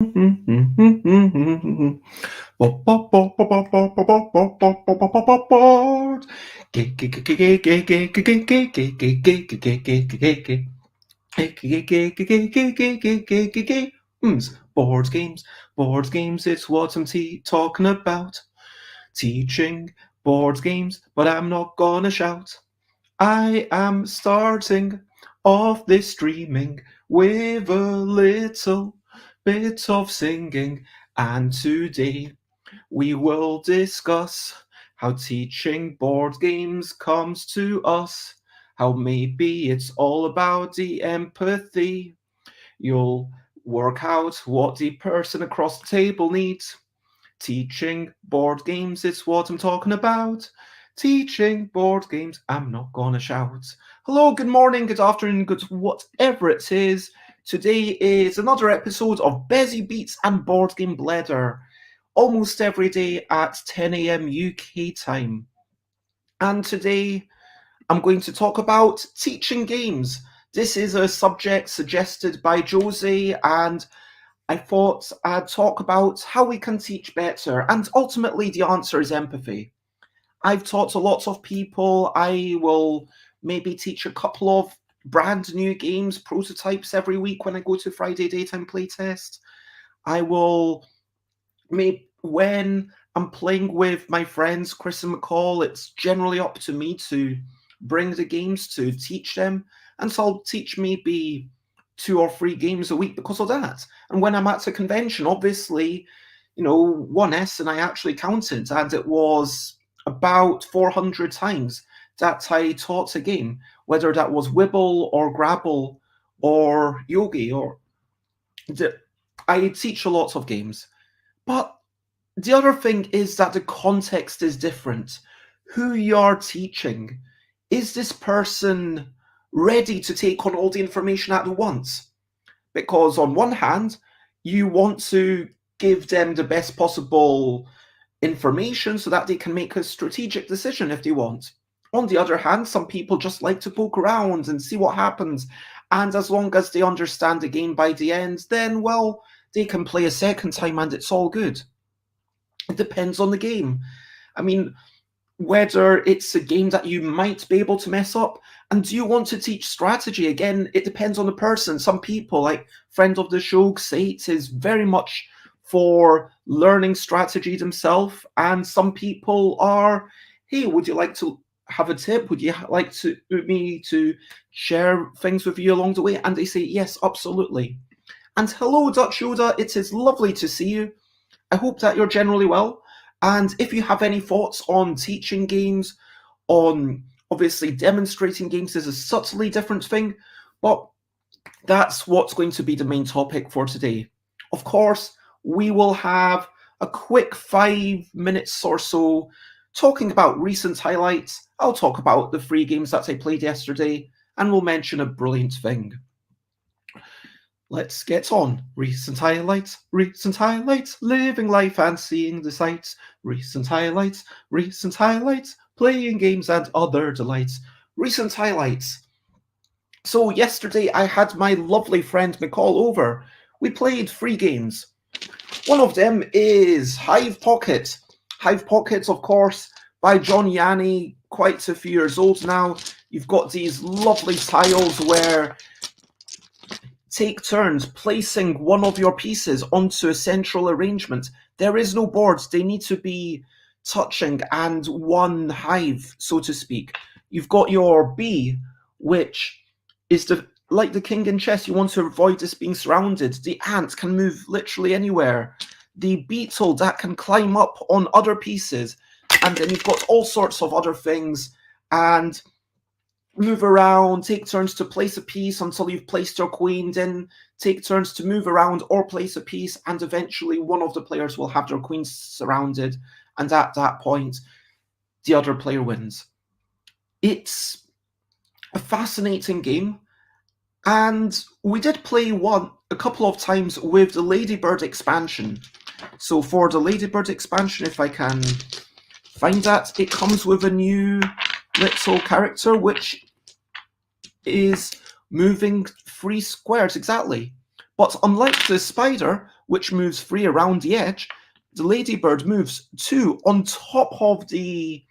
Board games, board games, it's what I'm talking about. Teaching board games, but I'm not gonna shout. I am starting off this streaming with a little bit of singing, and today we will discuss how teaching board games comes to us, how maybe it's all about the empathy. You'll work out what the person across the table needs. Teaching board games, it's what I'm talking about. Teaching board games, I'm not gonna shout. Hello, good morning, good afternoon, good whatever it is. Today is another episode of Bezzy Beats and Board Game Bladder, almost every day at 10 a.m. UK time. And today I'm going to talk about teaching games. This is a subject suggested by Josie, and I thought I'd talk about how we can teach better, and ultimately the answer is empathy. I've taught to lots of people. I will maybe teach a couple of brand new games, prototypes every week when I go to Friday daytime playtest. I will when I'm playing with my friends, Chris and McCall, it's generally up to me to bring the games to teach them. And so I'll teach maybe 2 or 3 games a week because of that. And when I'm at a convention, obviously, one lesson I actually counted, and it was about 400 times that I taught a game, whether that was Wibble or Grabble or Yogi I teach a lot of games. But the other thing is that the context is different. Who you're teaching, is this person ready to take on all the information at once? Because on one hand, you want to give them the best possible information so that they can make a strategic decision if they want. On the other hand, some people just like to poke around and see what happens. And as long as they understand the game by the end, then, well, they can play a second time and it's all good. It depends on the game. I mean, whether it's a game that you might be able to mess up, and do you want to teach strategy? Again, it depends on the person. Some people, like friend of the show, Sate, is very much for learning strategy themselves, and some people are, hey, would you like to have a tip? Would you like me to share things with you along the way? And they say, yes, absolutely. And hello, Dutch Yoda, it is lovely to see you. I hope that you're generally well. And if you have any thoughts on teaching games, on obviously demonstrating games is a subtly different thing, but that's what's going to be the main topic for today. Of course, we will have a quick 5 minutes or so talking about recent highlights. I'll talk about the 3 games that I played yesterday, and we'll mention a brilliant thing. Let's get on. Recent highlights, living life and seeing the sights. Recent highlights, playing games and other delights. Recent highlights. So yesterday I had my lovely friend McCall over. We played 3 games. One of them is Hive Pocket. Hive Pocket, of course, by John Yanni, quite a few years old now. You've got these lovely tiles where take turns placing one of your pieces onto a central arrangement. There is no boards. They need to be touching and one hive, so to speak. You've got your bee, which is like the king in chess. You want to avoid this being surrounded. The ant can move literally anywhere. The beetle that can climb up on other pieces. And then you've got all sorts of other things. And move around, take turns to place a piece until you've placed your queen, then take turns to move around or place a piece, and eventually one of the players will have their queen surrounded, and at that point, the other player wins. It's a fascinating game, and we did play a couple of times with the Ladybird expansion. So for the Ladybird expansion, if I can find that, it comes with a new little character, which is moving 3 squares exactly. But unlike the spider, which moves 3 around the edge, the ladybird moves 2 on top of the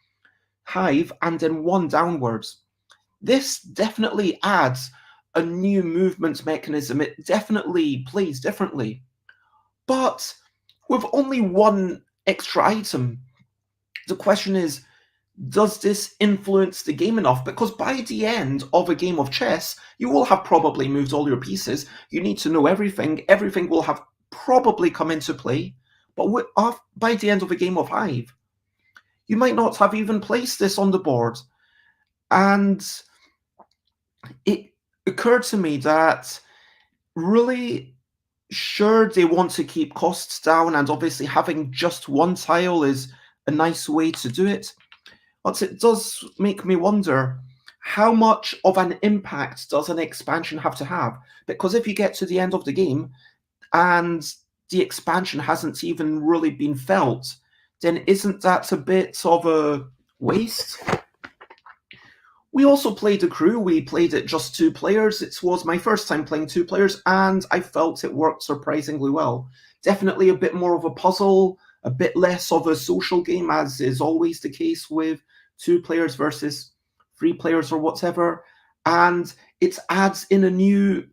hive and then 1 downwards. This definitely adds a new movement mechanism. It definitely plays differently. But with only 1 extra item, the question is, does this influence the game enough? Because by the end of a game of chess, you will have probably moved all your pieces. You need to know everything. Everything will have probably come into play. But by the end of a game of Hive, you might not have even placed this on the board. And it occurred to me that really, sure, they want to keep costs down, and obviously having just 1 tile is a nice way to do it. But it does make me wonder, how much of an impact does an expansion have to have? Because if you get to the end of the game and the expansion hasn't even really been felt, then isn't that a bit of a waste? We also played a crew. We played it just 2 players. It was my first time playing 2 players, and I felt it worked surprisingly well. Definitely a bit more of a puzzle, a bit less of a social game, as is always the case with 2 players versus 3 players or whatever. And it adds in a new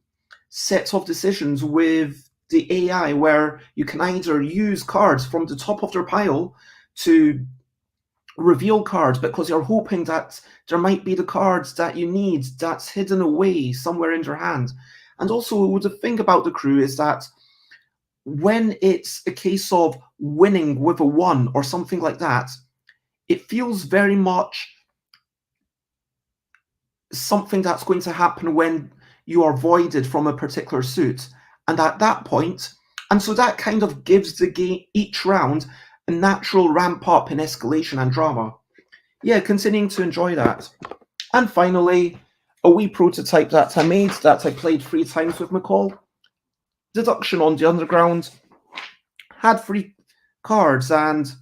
set of decisions with the AI, where you can either use cards from the top of their pile to reveal cards because you're hoping that there might be the cards that you need that's hidden away somewhere in your hand. And also, the thing about the crew is that when it's a case of winning with a 1 or something like that, it feels very much something that's going to happen when you are voided from a particular suit. And at that point, and so that kind of gives the game each round a natural ramp up in escalation and drama. Yeah, continuing to enjoy that. And finally, a wee prototype that I made that I played 3 times with McCall. Deduction on the Underground. Had 3 cards, and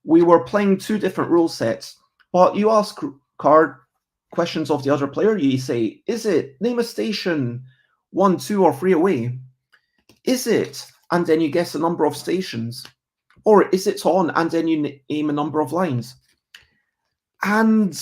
we were playing 2 different rule sets. But you ask card questions of the other player. You say, is it? Name a station 1, 2, or 3 away. Is it? And then you guess a number of stations. Or is it on? And then you name a number of lines. And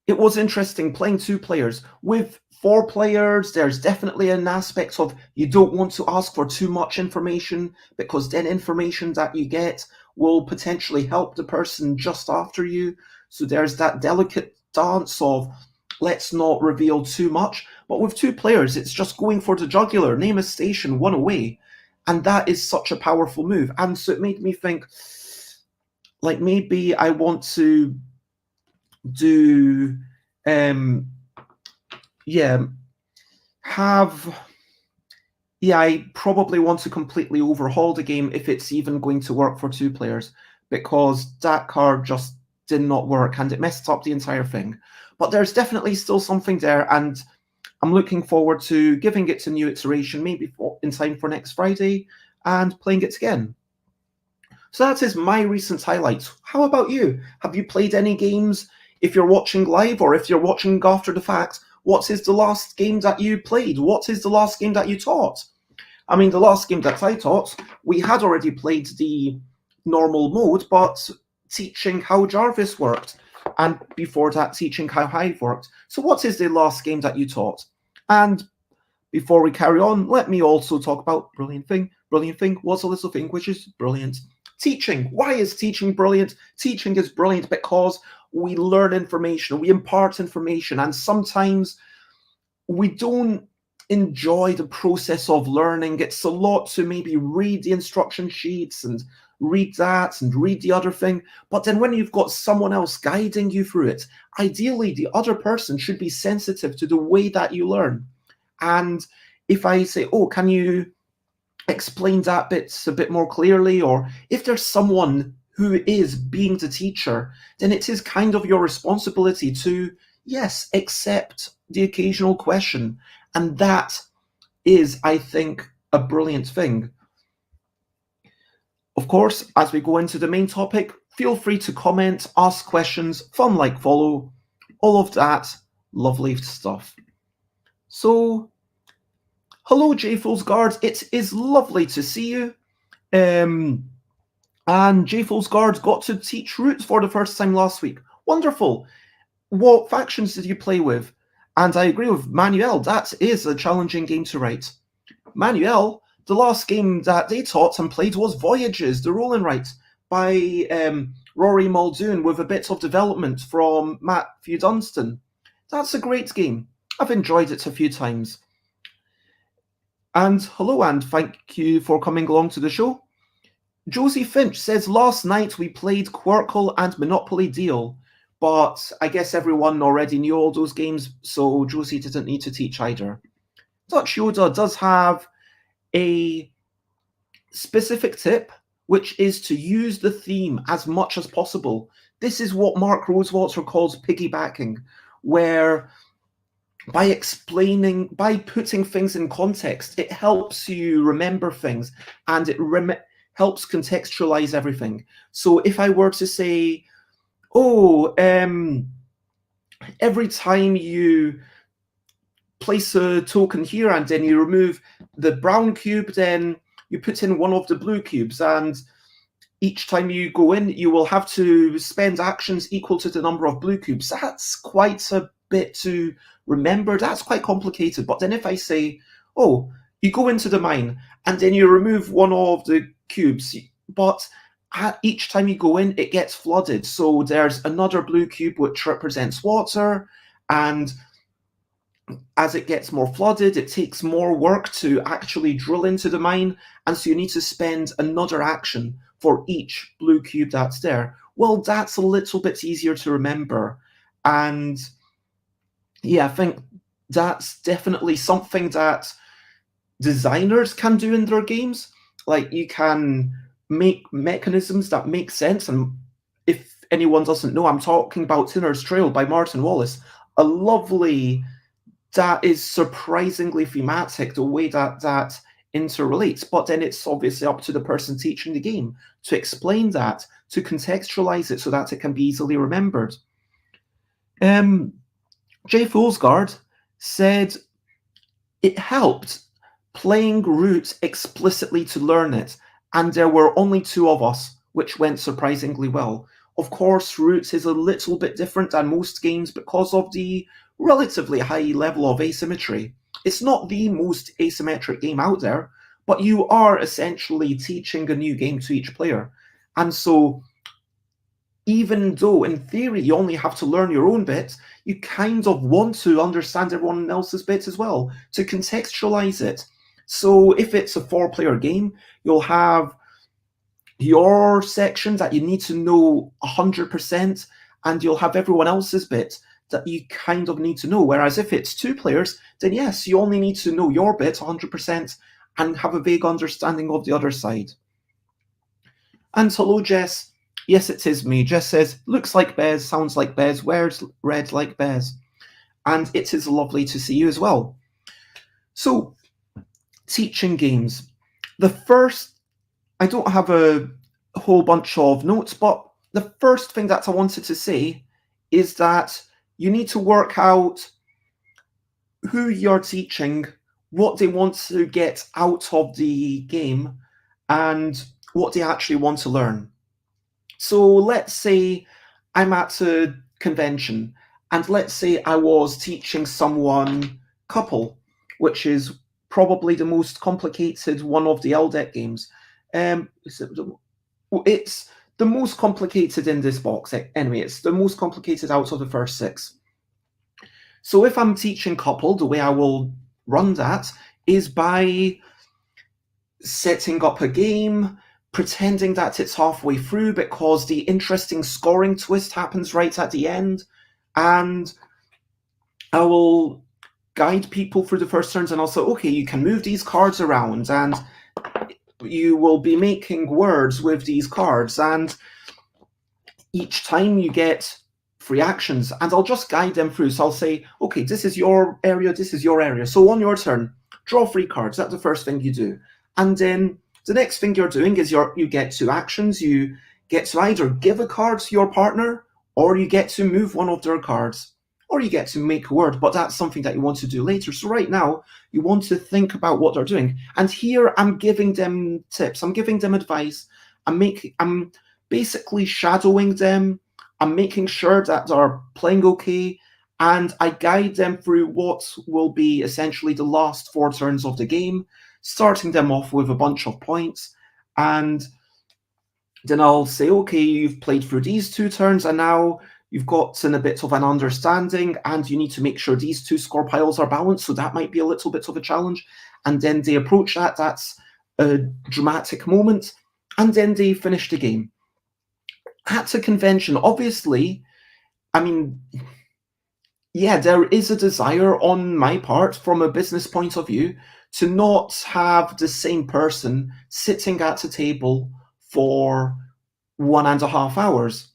it was interesting playing 2 players. With 4 players, there's definitely an aspect of you don't want to ask for too much information, because then information that you get will potentially help the person just after you. So there's that delicate dance of let's not reveal too much. But with 2 players, it's just going for the jugular, name a station 1 away. And that is such a powerful move. And so it made me think, like, maybe I want to do I probably want to completely overhaul the game if it's even going to work for 2 players, because that card just did not work and it messed up the entire thing. But there's definitely still something there, and I'm looking forward to giving it a new iteration, maybe in time for next Friday, and playing it again. So that is my recent highlights. How about you? Have you played any games? If you're watching live or if you're watching after the fact, what is the last game that you played? What is the last game that you taught? I mean, the last game that I taught, we had already played the normal mode, but teaching how Jarvis worked, and before that, teaching how Hive worked. So what is the last game that you taught? And before we carry on, let me also talk about brilliant thing. Brilliant thing was a little thing which is brilliant. Teaching. Why is teaching brilliant? Teaching is brilliant because we learn information, we impart information, and sometimes we don't enjoy the process of learning. It's a lot to maybe read the instruction sheets and read that and read the other thing. But then when you've got someone else guiding you through it, ideally the other person should be sensitive to the way that you learn. And if I say, oh, can you explain that bit a bit more clearly? Or if there's someone who is being the teacher, then it is kind of your responsibility to, yes, accept the occasional question. And that is, I think, a brilliant thing. Of course, as we go into the main topic, feel free to comment, ask questions, fun like follow, all of that lovely stuff. So, Hello, J Guard. It is lovely to see you. And J Guard got to teach Roots for the first time last week. Wonderful. What factions did you play with? And I agree with Manuel, that is a challenging game to write. Manuel, the last game that they taught and played was Voyages, the roll and write, by Rory Muldoon, with a bit of development from Matthew Dunstan. That's a great game. I've enjoyed it a few times. And hello, and thank you for coming along to the show. Josie Finch says, last night we played Quirkle and Monopoly Deal, but I guess everyone already knew all those games, so Josie didn't need to teach either. Dutch Yoda does have a specific tip, which is to use the theme as much as possible. This is what Mark Rosewater calls piggybacking, where by putting things in context, it helps you remember things, and it helps contextualize everything. So if I were to say, every time you place a token here and then you remove the brown cube, then you put in one of the blue cubes, and each time you go in, you will have to spend actions equal to the number of blue cubes. That's quite a bit to remember. That's quite complicated. But then if I say, you go into the mine and then you remove one of the cubes, but each time you go in, it gets flooded. So there's another blue cube which represents water, and as it gets more flooded, it takes more work to actually drill into the mine, and so you need to spend another action for each blue cube that's there. Well, that's a little bit easier to remember. And yeah, I think that's definitely something that designers can do in their games. Like, you can make mechanisms that make sense. And if anyone doesn't know, I'm talking about Tinner's Trail by Martin Wallace. A lovely, that is surprisingly thematic, the way that interrelates. But then it's obviously up to the person teaching the game to explain that, to contextualize it so that it can be easily remembered. Jay Folsgaard said it helped playing Root explicitly to learn it, and there were only 2 of us, which went surprisingly well. Of course, Roots is a little bit different than most games because of the relatively high level of asymmetry. It's not the most asymmetric game out there, but you are essentially teaching a new game to each player. And so, even though in theory you only have to learn your own bit, you kind of want to understand everyone else's bit as well, to contextualize it. So if it's a 4-player game, you'll have your section that you need to know 100%, and you'll have everyone else's bit that you kind of need to know. Whereas if it's 2 players, then yes, you only need to know your bit 100% and have a vague understanding of the other side. And hello, Jess. Yes, it is me. Jess says, looks like Bez, sounds like Bez, wears red like Bez. And it is lovely to see you as well. So, teaching games. The first, I don't have a whole bunch of notes, but the first thing that I wanted to say is that you need to work out who you're teaching, what they want to get out of the game, and what they actually want to learn. So let's say I'm at a convention, and let's say I was teaching someone Couple, which is probably the most complicated one of the LDEC games. It's the most complicated in this box. Anyway, it's the most complicated out of the first 6. So if I'm teaching Couple, the way I will run that is by setting up a game, pretending that it's halfway through because the interesting scoring twist happens right at the end, and I will guide people through the first turns, and I'll say, okay, you can move these cards around, and you will be making words with these cards, and each time you get 3 actions, and I'll just guide them through. So I'll say, okay, this is your area, this is your area. So on your turn, draw 3 cards. That's the first thing you do. And then the next thing you're doing is you get 2 actions. You get to either give a card to your partner, or you get to move one of their cards. or you get to make a word, but that's something that you want to do later. So right now, you want to think about what they're doing. And here I'm giving them tips, I'm giving them advice, I'm basically shadowing them, I'm making sure that they're playing okay, and I guide them through what will be essentially the last 4 turns of the game, starting them off with a bunch of points. And then I'll say, okay, you've played through these 2 turns, and now you've gotten a bit of an understanding, and you need to make sure these 2 score piles are balanced, so that might be a little bit of a challenge. And then they approach that, that's a dramatic moment, and then they finish the game. At a convention, obviously, I mean, yeah, there is a desire on my part, from a business point of view, to not have the same person sitting at a table for 1.5 hours.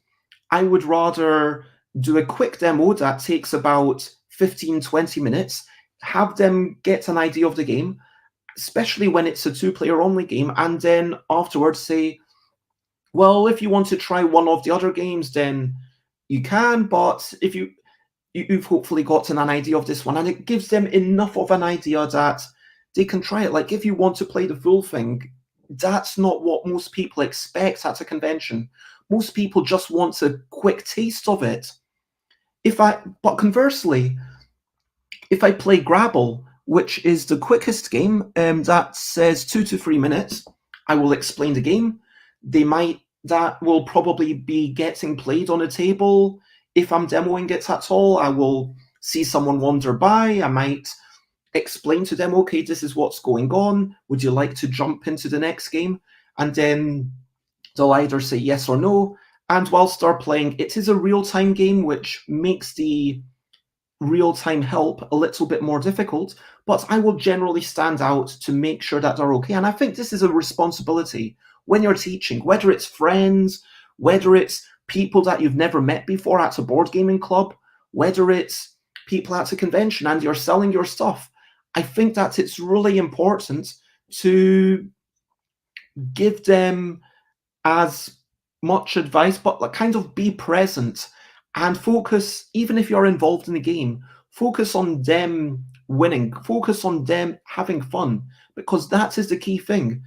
I would rather do a quick demo that takes about 15-20 minutes, have them get an idea of the game, especially when it's a two-player only game, and then afterwards say, well, if you want to try one of the other games, then you can, but if you've hopefully gotten an idea of this one, and it gives them enough of an idea that they can try it. Like, if you want to play the full thing, that's not what most people expect at a convention. Most people just want a quick taste of it. But conversely, if I play Grabble, which is the quickest game, that says 2 to 3 minutes, I will explain the game. That will probably be getting played on a table. If I'm demoing it at all, I will see someone wander by. I might explain to them, okay, this is what's going on. Would you like to jump into the next game? And then they'll either say yes or no. And whilst they're playing, it is a real-time game, which makes the real-time help a little bit more difficult, but I will generally stand out to make sure that they're okay. And I think this is a responsibility when you're teaching, whether it's friends, whether it's people that you've never met before at a board gaming club, whether it's people at a convention and you're selling your stuff. I think that it's really important to give them as much advice, but like kind of be present and focus, even if you're involved in the game, focus on them winning, focus on them having fun, because that is the key thing.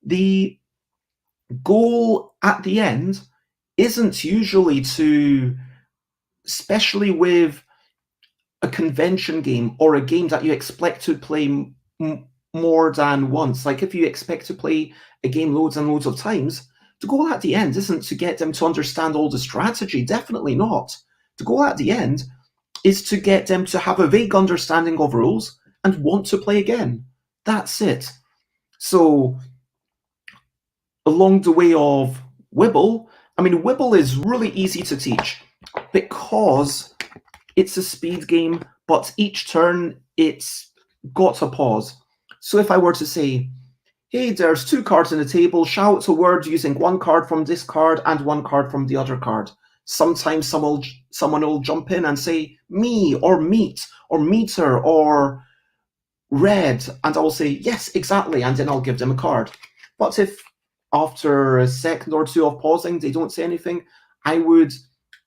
The goal at the end isn't usually to, especially with a convention game or a game that you expect to play more than once, like if you expect to play a game loads and loads of times, the goal at the end isn't to get them to understand all the strategy, definitely not. The goal at the end is to get them to have a vague understanding of rules and want to play again. That's it. So, along the way of Wibble, I mean, Wibble is really easy to teach because it's a speed game, but each turn it's got a pause. So if I were to say, hey, there's 2 cards on the table, shout a word using 1 card from this card and 1 card from the other card. Sometimes someone will jump in and say, me, or meat, or meter, or red, and I will say, yes, exactly, and then I'll give them a card. But if after a second or two of pausing, they don't say anything, I would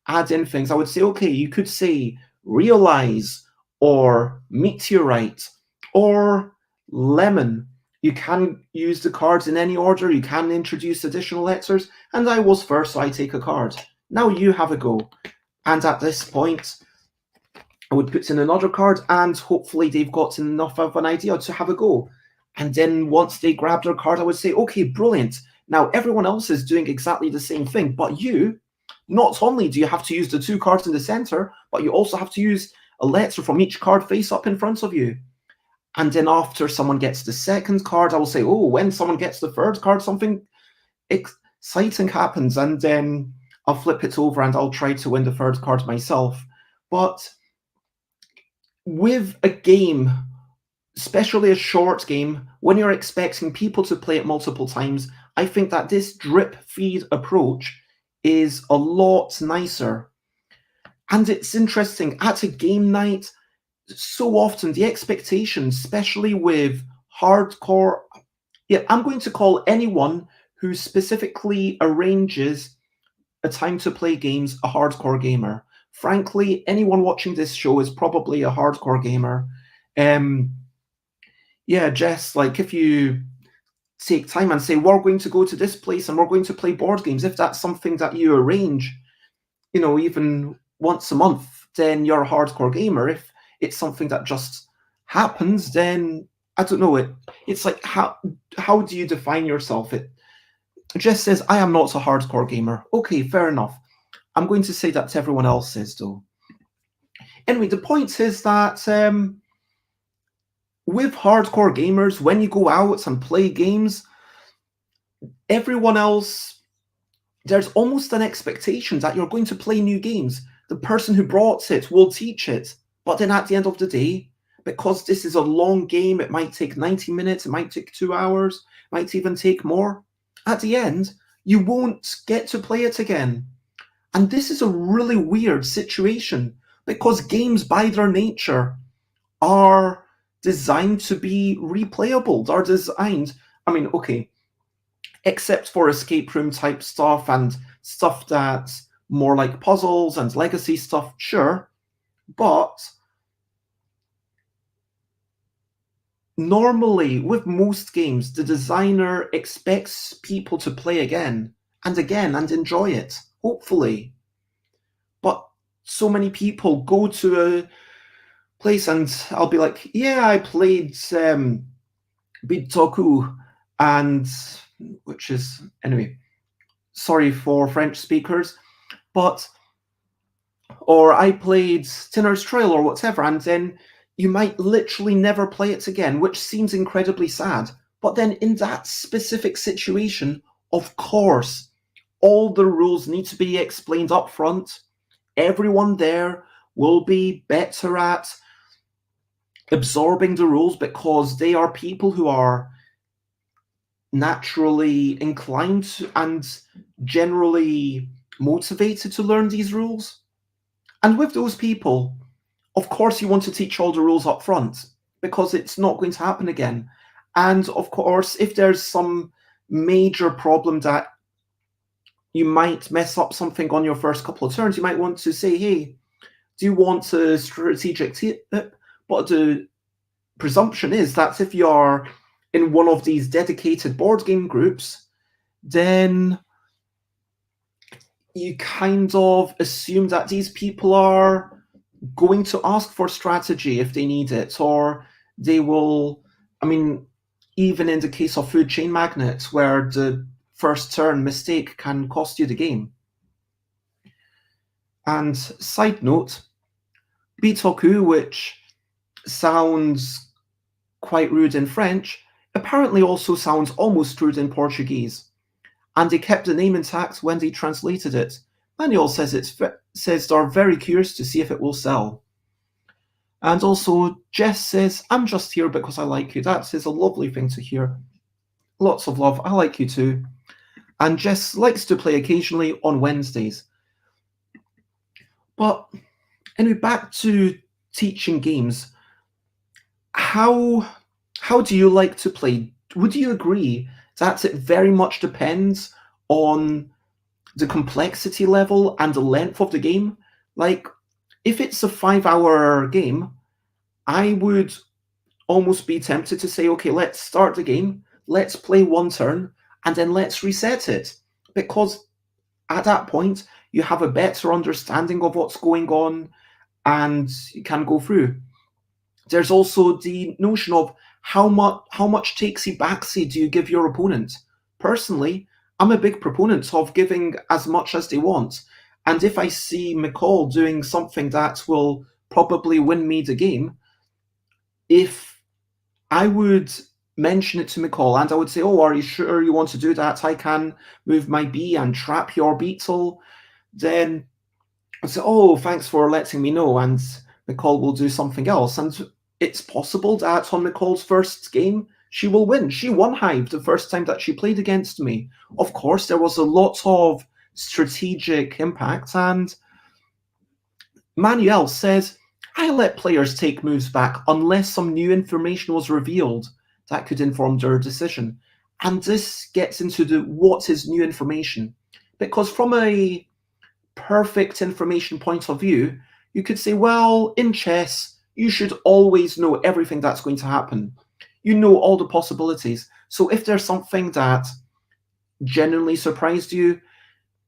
add in things. I would say, okay, you could say realize, or meteorite, or lemon. You can use the cards in any order, you can introduce additional letters, and I was first, so I take a card. Now you have a go. And at this point, I would put in another card, and hopefully they've got enough of an idea to have a go. And then once they grab their card, I would say, okay, brilliant. Now everyone else is doing exactly the same thing, but you, not only do you have to use the 2 cards in the center, but you also have to use a letter from each card face up in front of you. And then after someone gets the second card, I will say, oh, when someone gets the third card, something exciting happens, and then I'll flip it over and I'll try to win the third card myself. But with a game, especially a short game, when you're expecting people to play it multiple times, I think that this drip feed approach is a lot nicer. And it's interesting, at a game night, so often the expectation, especially with hardcore, I'm going to call anyone who specifically arranges a time to play games a hardcore gamer. frankly, anyone watching this show is probably a hardcore gamer. Um, yeah, Jess, like if you take time and say, we're going to go to this place and we're going to play board games, if that's something that you arrange, even once a month, then you're a hardcore gamer. If it's something that just happens, then I don't know. It's like how do you define yourself? It just says I am not a hardcore gamer. Okay, fair enough. I'm going to say that to everyone else is though. Anyway, the point is that with hardcore gamers, when you go out and play games, everyone else, there's almost an expectation that you're going to play new games. The person who brought it will teach it. But then at the end of the day, because this is a long game, it might take 90 minutes, it might take 2 hours, it might even take more. At the end, you won't get to play it again. And this is a really weird situation because games by their nature are designed to be replayable. They're designed, okay, except for escape room type stuff and stuff that's more like puzzles and legacy stuff, sure. But normally, with most games, the designer expects people to play again and again and enjoy it, hopefully. But so many people go to a place and I'll be like, yeah, I played Bitoku, and which is, anyway, sorry for French speakers, or I played Tinner's Trail or whatever, and then you might literally never play it again, which seems incredibly sad. But then in that specific situation, of course, all the rules need to be explained up front. Everyone there will be better at absorbing the rules because they are people who are naturally inclined and generally motivated to learn these rules. And with those people, of course you want to teach all the rules up front because it's not going to happen again. And of course, if there's some major problem that you might mess up something on your first couple of turns, you might want to say, hey, do you want a strategic tip? But the presumption is that if you're in one of these dedicated board game groups, then you kind of assume that these people are going to ask for strategy if they need it, or they will, even in the case of food chain magnates, where the first turn mistake can cost you the game. And side note, Bitoku, which sounds quite rude in French, apparently also sounds almost rude in Portuguese. And they kept the name intact when they translated it. Manuel says says they're very curious to see if it will sell. And also, Jess says, I'm just here because I like you. That is a lovely thing to hear. Lots of love. I like you too. And Jess likes to play occasionally on Wednesdays. But anyway, back to teaching games. How do you like to play? Would you agree that it very much depends on the complexity level and the length of the game? Like, if it's a 5-hour game, I would almost be tempted to say, okay, let's start the game, let's play one turn, and then let's reset it. Because at that point, you have a better understanding of what's going on and you can go through. There's also the notion of how much takesy backsy do you give your opponent? Personally, I'm a big proponent of giving as much as they want. And if I see McCall doing something that will probably win me the game, if I would mention it to McCall and I would say, oh, are you sure you want to do that? I can move my bee and trap your beetle. Then I'd say, oh, thanks for letting me know. And McCall will do something else. And it's possible that on McCall's first game, she will win. She won Hive the first time that she played against me. Of course, there was a lot of strategic impact, and Manuel says, I let players take moves back unless some new information was revealed that could inform their decision. And this gets into the what is new information. Because from a perfect information point of view, you could say, well, in chess, you should always know everything that's going to happen. You know all the possibilities. So if there's something that genuinely surprised you,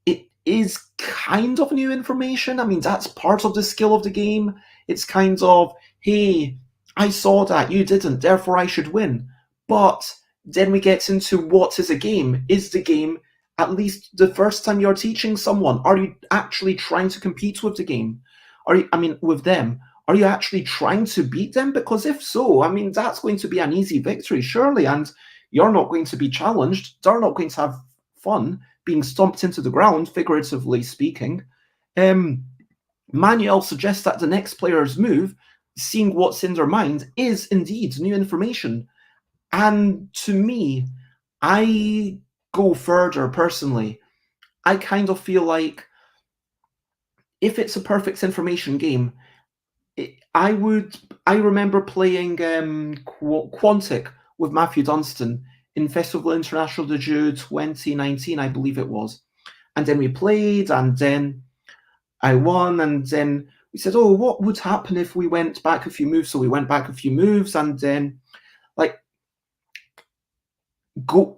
it is kind of new information. I mean, that's part of the skill of the game. It's kind of, hey, I saw that, you didn't, therefore I should win. But then we get into what is a game. Is the game, at least the first time you're teaching someone, are you actually trying to compete with the game? With them? Are you actually trying to beat them? Because if so, I mean, that's going to be an easy victory, surely, and you're not going to be challenged. They're not going to have fun being stomped into the ground, figuratively speaking. Manuel suggests that the next player's move, seeing what's in their mind, is indeed new information. And to me, I go further personally. I kind of feel like if it's a perfect information game, I remember playing Quantic with Matthew Dunstan in Festival International de Jeu 2019, I believe it was. And then we played, and then I won, and then we said, oh, what would happen if we went back a few moves? So we went back a few moves, and then like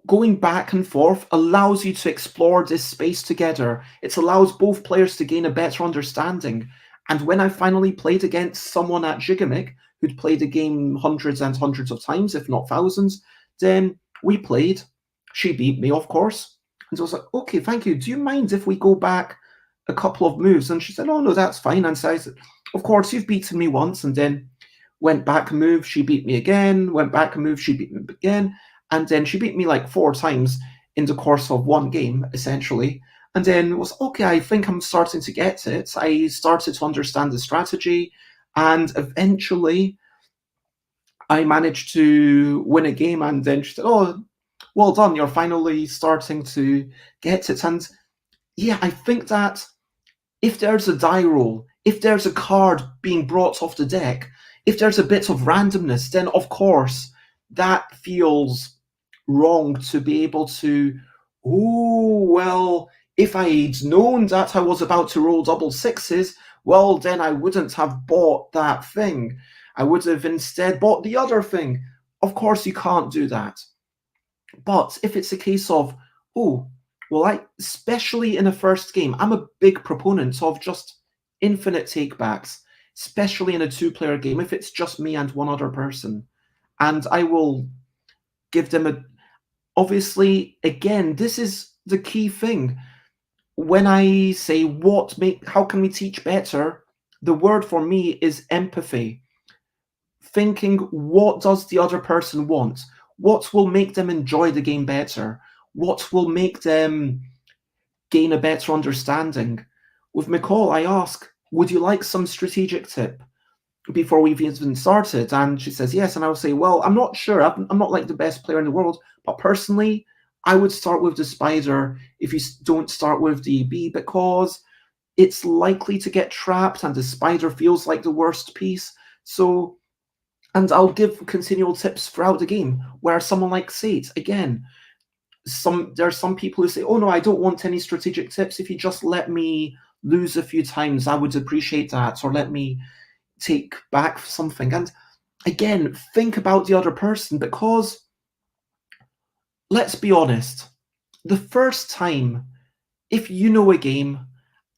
going back and forth allows you to explore this space together. It allows both players to gain a better understanding. And when I finally played against someone at Gigamic who'd played the game hundreds and hundreds of times, if not thousands, then we played. She beat me, of course. And so I was like, okay, thank you. Do you mind if we go back a couple of moves? And she said, oh, no, that's fine. And so I said, of course, you've beaten me once. And then went back a move, she beat me again. Went back a move, she beat me again. And then she beat me like 4 times in the course of one game, essentially. And then it was, okay, I think I'm starting to get it. I started to understand the strategy. And eventually, I managed to win a game. And then she said, oh, well done, you're finally starting to get it. And yeah, I think that if there's a die roll, if there's a card being brought off the deck, if there's a bit of randomness, then of course that feels wrong to be able to, oh, well, if I'd known that I was about to roll double sixes, well, then I wouldn't have bought that thing. I would have instead bought the other thing. Of course, you can't do that. But if it's a case of, oh, well, especially in a first game, I'm a big proponent of just infinite takebacks, especially in a 2-player game, if it's just me and one other person. And I will give them obviously, again, this is the key thing. When I say how can we teach better, the word for me is empathy. Thinking, what does the other person want? What will make them enjoy the game better? What will make them gain a better understanding? With McCall, I ask, would you like some strategic tip before we've even started? And she says yes. And I will say, well, I'm not sure. I'm not like the best player in the world, but personally, I would start with the spider if you don't start with the bee, because it's likely to get trapped and the spider feels like the worst piece. So, and I'll give continual tips throughout the game, where someone like Sate, again, there are some people who say, oh no, I don't want any strategic tips. If you just let me lose a few times, I would appreciate that, or let me take back something. And again, think about the other person, because let's be honest, the first time, if you know a game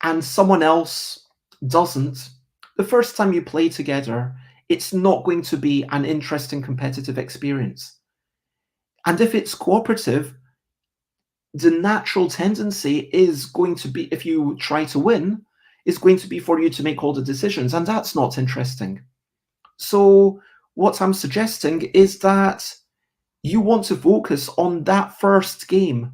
and someone else doesn't, the first time you play together, it's not going to be an interesting competitive experience. And if it's cooperative, the natural tendency is going to be, if you try to win, is going to be for you to make all the decisions, and that's not interesting. So what I'm suggesting is that you want to focus on that first game.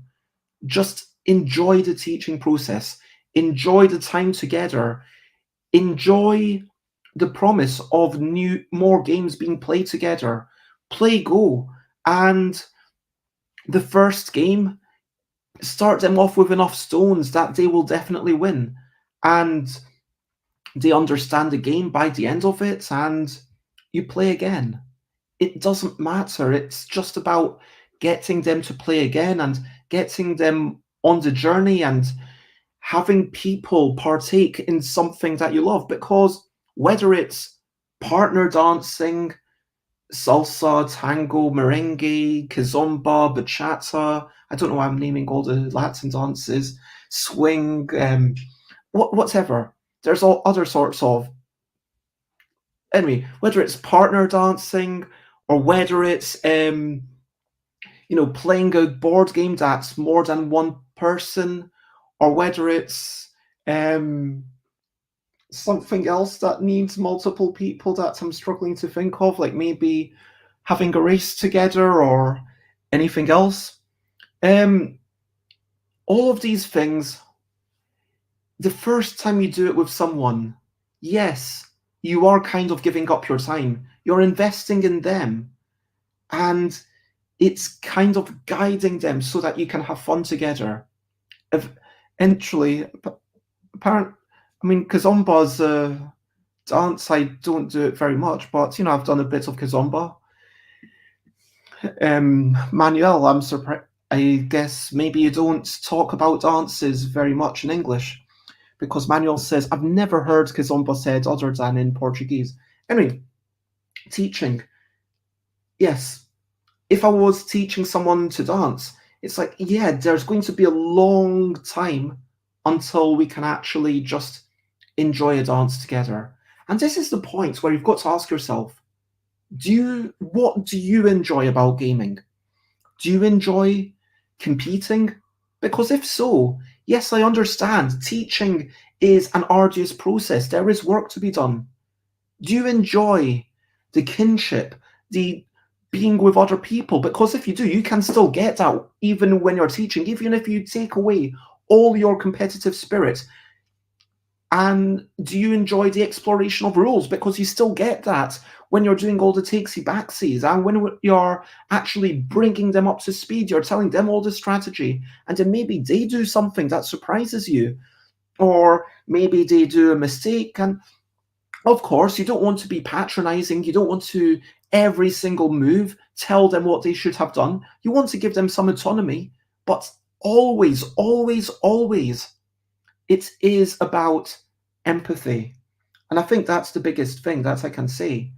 Just enjoy the teaching process, enjoy the time together, enjoy the promise of more games being played together. Play Go, and the first game, start them off with enough stones that they will definitely win, and they understand the game by the end of it, and you play again. It doesn't matter. It's just about getting them to play again and getting them on the journey and having people partake in something that you love, because whether it's partner dancing, salsa, tango, merengue, kizomba, bachata, I don't know why I'm naming all the Latin dances, swing, whatever. There's all other sorts of, anyway, whether it's partner dancing or whether it's playing a board game that's more than one person, or whether it's um, something else that needs multiple people that I'm struggling to think of, like maybe having a race together or anything else. Um, all of these things, the first time you do it with someone, yes, you are kind of giving up your time. You're investing in them. And it's kind of guiding them so that you can have fun together. Eventually, apparent. I mean, kizomba's a dance. I don't do it very much, but I've done a bit of kizomba. Manuel, I'm surprised. I guess maybe you don't talk about dances very much in English, because Manuel says I've never heard kizomba said other than in Portuguese. Anyway, teaching. Yes, if I was teaching someone to dance, it's like, yeah, there's going to be a long time until we can actually just enjoy a dance together. And this is the point where you've got to ask yourself, what do you enjoy about gaming? Do you enjoy competing? Because if so, yes, I understand teaching is an arduous process. There is work to be done. Do you enjoy the kinship, the being with other people? Because if you do, you can still get that even when you're teaching, even if you take away all your competitive spirit. And do you enjoy the exploration of rules? Because you still get that when you're doing all the takesy backsies, and when you're actually bringing them up to speed, you're telling them all the strategy, and then maybe they do something that surprises you, or maybe they do a mistake. And of course, you don't want to be patronizing. You don't want to, every single move, tell them what they should have done. You want to give them some autonomy, but always, always, always, it is about empathy. And I think that's the biggest thing that I can say.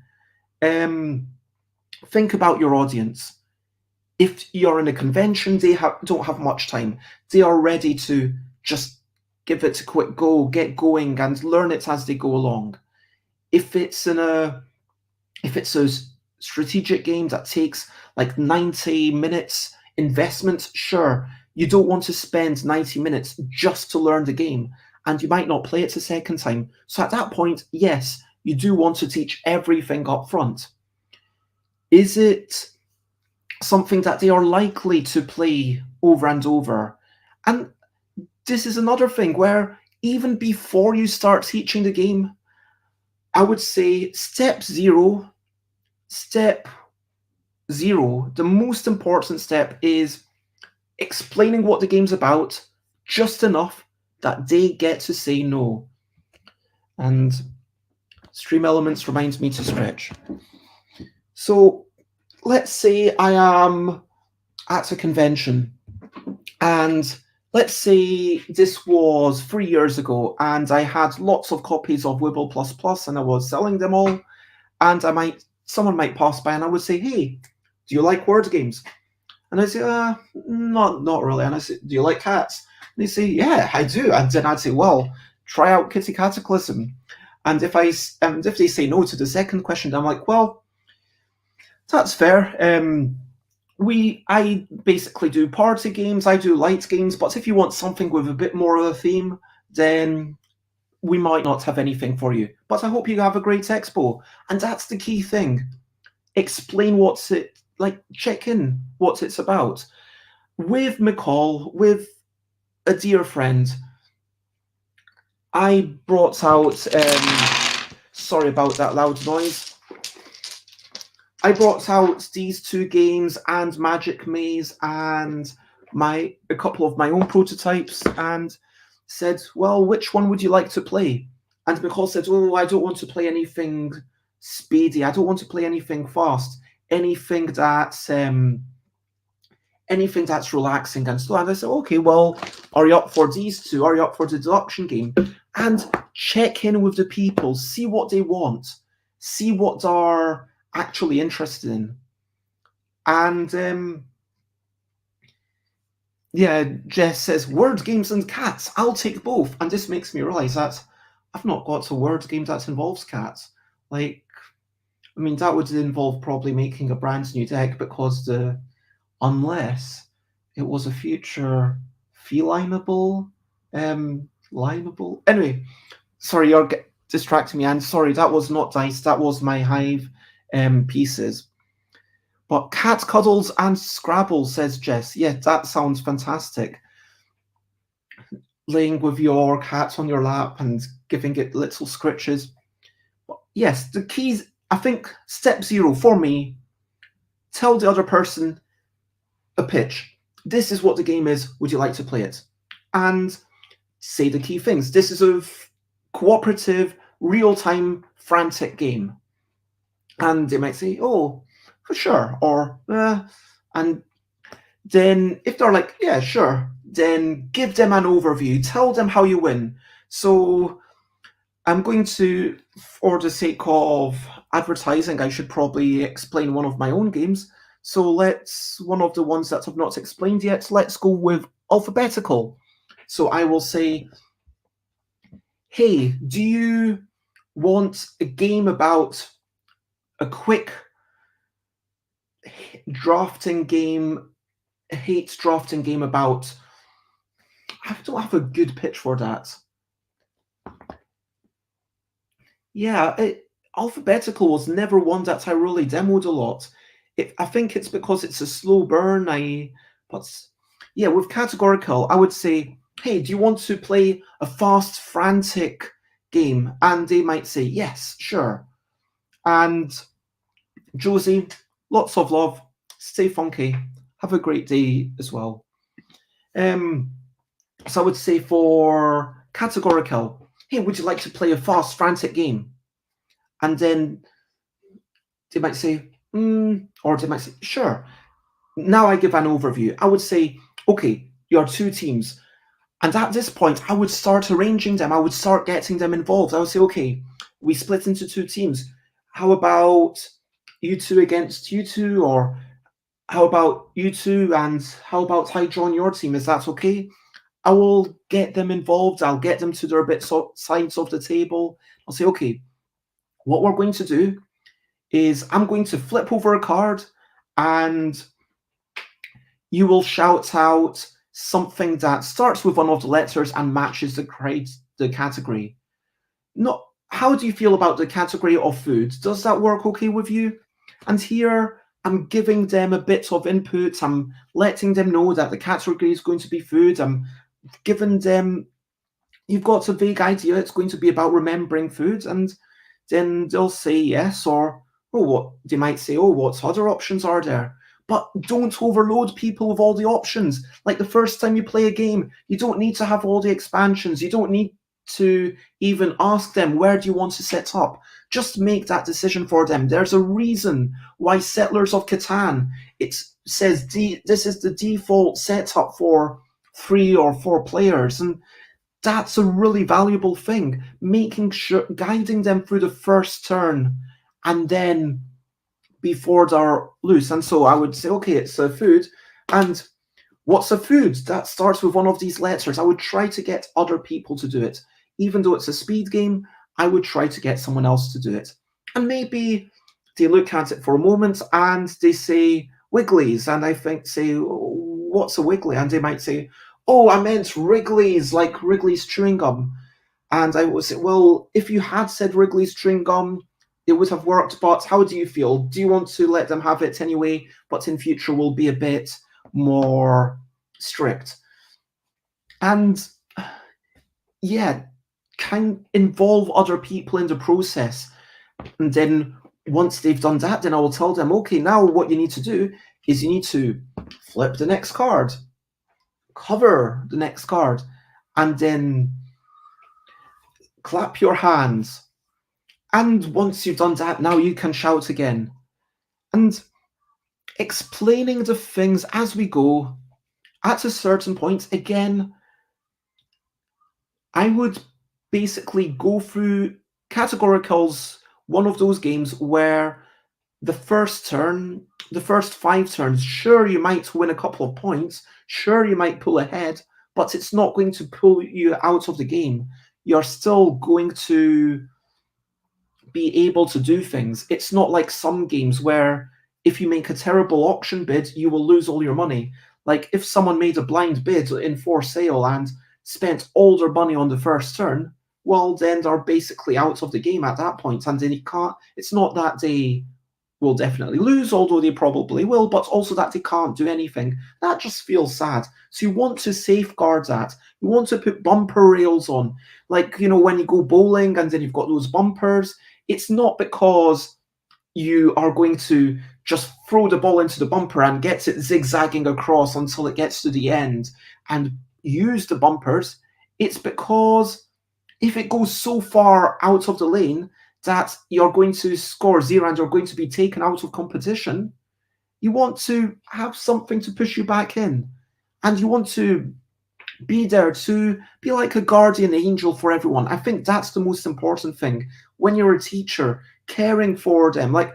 Think about your audience. If you're in a convention, they don't have much time. They are ready to just give it a quick go, get going, and learn it as they go along. If it's a strategic game that takes like 90 minutes investment, sure, you don't want to spend 90 minutes just to learn the game, and you might not play it a second time. So at that point, yes, you do want to teach everything up front. Is it something that they are likely to play over and over? And this is another thing where even before you start teaching the game, I would say step zero, the most important step is explaining what the game's about just enough that they get to say no. And Stream Elements reminds me to stretch. So let's say I am at a convention, and let's say this was 3 years ago, and I had lots of copies of Wibble++, and I was selling them all, and someone might pass by and I would say, hey, do you like word games? And I'd say, not really. And I say, do you like cats? And they'd say, yeah, I do. And then I'd say, well, try out Kitty Cataclysm. And if they say no to the second question, I'm like, well, that's fair. I basically do party games, I do light games, but if you want something with a bit more of a theme, then we might not have anything for you. But I hope you have a great expo. And that's the key thing. Explain check in what it's about. With McCall, with a dear friend, I brought out, sorry about that loud noise. I brought out these two games and Magic Maze and a couple of my own prototypes, and said, well, which one would you like to play? And McCall said, oh, I don't want to play anything speedy. I don't want to play anything fast. Anything anything that's relaxing and slow. And I say, okay, well, are you up for these two? Are you up for the deduction game? And check in with the people, see what they want, see what they're actually interested in. And yeah, Jess says, word games and cats. I'll take both. And this makes me realise that I've not got a word game that involves cats. Like, I mean, that would involve probably making a brand new deck because unless it was a future felineable, lineable. Anyway, sorry, you're distracting me. And sorry, that was not dice. That was my hive pieces. But cat cuddles and Scrabble, says Jess. Yeah, that sounds fantastic. Laying with your cat on your lap and giving it little scritches. But yes, the keys, I think step 0 for me, tell the other person a pitch. This is what the game is. Would you like to play it? And say the key things. This is a cooperative, real-time, frantic game. And they might say, oh, for sure, or and then if they're like, yeah, sure, then give them an overview, tell them how you win. So I'm going to, for the sake of advertising, I should probably explain one of my own games. So one of the ones that I've not explained yet, let's go with alphabetical. So I will say, hey, do you want a game about a quick drafting game, hate drafting game about, I don't have a good pitch for that. Yeah, alphabetical was never one that I really demoed a lot. I think it's because it's a slow burn. But yeah, with categorical, I would say, hey, do you want to play a fast, frantic game? And they might say, yes, sure. And Josie, lots of love. Stay funky. Have a great day as well. So I would say for categorical, hey, would you like to play a fast, frantic game? And then they might say, or they might say, sure. Now I give an overview. I would say, okay, you're 2 teams. And at this point, I would start arranging them. I would start getting them involved. I would say, okay, we split into 2 teams. How about you 2 against you 2? Or how about you 2 and how about I join your team? Is that okay? I will get them involved. I'll get them to their sides of the table. I'll say, okay, what we're going to do is I'm going to flip over a card and you will shout out something that starts with one of the letters and matches the category. No, how do you feel about the category of food? Does that work okay with you? And here I'm giving them a bit of input. I'm letting them know that the category is going to be food. I'm giving them, you've got a vague idea it's going to be about remembering food, and then they'll say yes, or what they might say, what other options are there? But don't overload people with all the options. Like the first time you play a game, you don't need to have all the expansions. You don't need to even ask them, where do you want to set up? Just make that decision for them. There's a reason why Settlers of Catan, it says this is the default setup for 3 or 4 players. And that's a really valuable thing, making sure, guiding them through the first turn and then before they're loose. And so I would say, okay, it's a food. And what's a food? That starts with one of these letters. I would try to get other people to do it. Even though it's a speed game, I would try to get someone else to do it. And maybe they look at it for a moment and they say Wigglies. And I say, what's a Wiggly? And they might say, oh, I meant Wrigley's, like Wrigley's chewing gum. And I would say, well, if you had said Wrigley's chewing gum, it would have worked, but how do you feel? Do you want to let them have it anyway, but in future will be a bit more strict? And yeah, can involve other people in the process. And then once they've done that, then I will tell them, okay, now what you need to do is you need to flip the next card, cover the next card, and then clap your hands. And once you've done that, now you can shout again. And explaining the things as we go. At a certain point, again, I would basically go through categoricals, one of those games where the first turn, the first 5 turns, sure, you might win a couple of points, sure, you might pull ahead, but it's not going to pull you out of the game. You're still going to be able to do things. It's not like some games where if you make a terrible auction bid, you will lose all your money. Like if someone made a blind bid in for sale and spent all their money on the first turn, well, then they're basically out of the game at that point, and then you can't. It's not that they will definitely lose, although they probably will, but also that they can't do anything. That just feels sad. So you want to safeguard that. You want to put bumper rails on. Like, when you go bowling and then you've got those bumpers, it's not because you are going to just throw the ball into the bumper and get it zigzagging across until it gets to the end and use the bumpers. It's because if it goes so far out of the lane that you're going to score zero and you're going to be taken out of competition, you want to have something to push you back in. And you want to be there to be like a guardian angel for everyone. I think that's the most important thing when you're a teacher, caring for them. Like,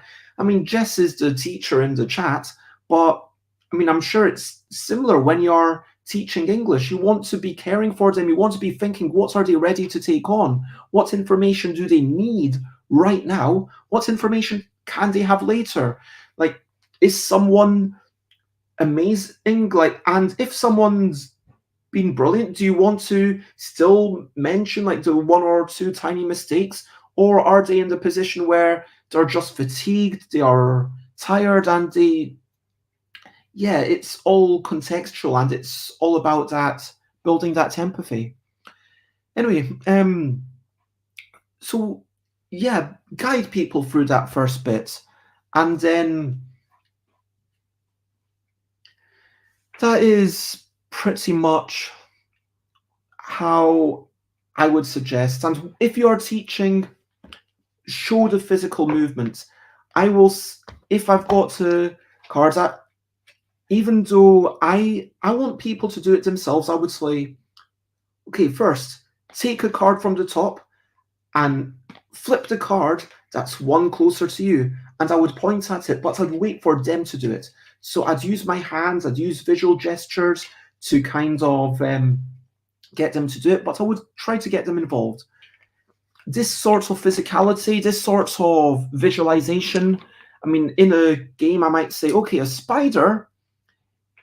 Jess is the teacher in the chat, but I'm sure it's similar when you're teaching English. You want to be caring for them. You want to be thinking, what are they ready to take on? What information do they need right now? What information can they have later? Like, is someone amazing? Like, and if someone's been brilliant, do you want to still mention like the one or two tiny mistakes, or are they in the position where they're just fatigued, they are tired, and it's all contextual and it's all about that building that empathy. Anyway, so yeah, guide people through that first bit, and then that is pretty much how I would suggest. And if you're teaching, show the physical movement. I will, if I've got to cards, even though I want people to do it themselves, I would say, okay, first, take a card from the top and flip the card that's one closer to you. And I would point at it, but I'd wait for them to do it. So I'd use my hands, I'd use visual gestures to kind of get them to do it, but I would try to get them involved. This sort of physicality, this sort of visualization, in a game, I might say, okay, a spider,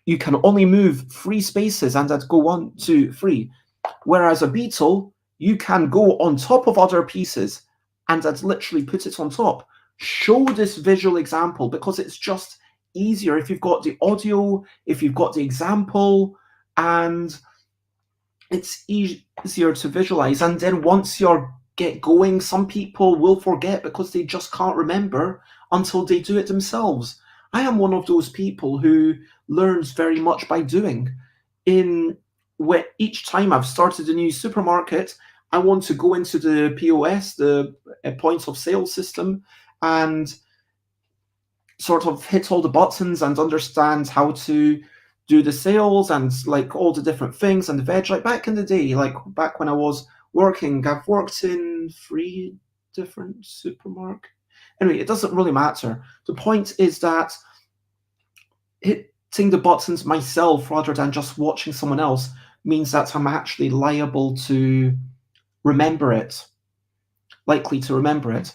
you can only move 3 spaces and I'd go 1, 2, 3. Whereas a beetle, you can go on top of other pieces and I'd literally put it on top. Show this visual example because it's just easier if you've got the audio, if you've got the example, and it's easier to visualize. And then once you're get going, some people will forget because they just can't remember until they do it themselves. I am one of those people who learns very much by doing. Each time I've started a new supermarket, I want to go into the POS, the points of sale system, and sort of hit all the buttons and understand how to do the sales and like all the different things and the veg. Like back in the day, like back when I was working, I've worked in 3 different supermarkets. Anyway, it doesn't really matter. The point is that hitting the buttons myself rather than just watching someone else means that I'm actually liable to remember it, likely to remember it.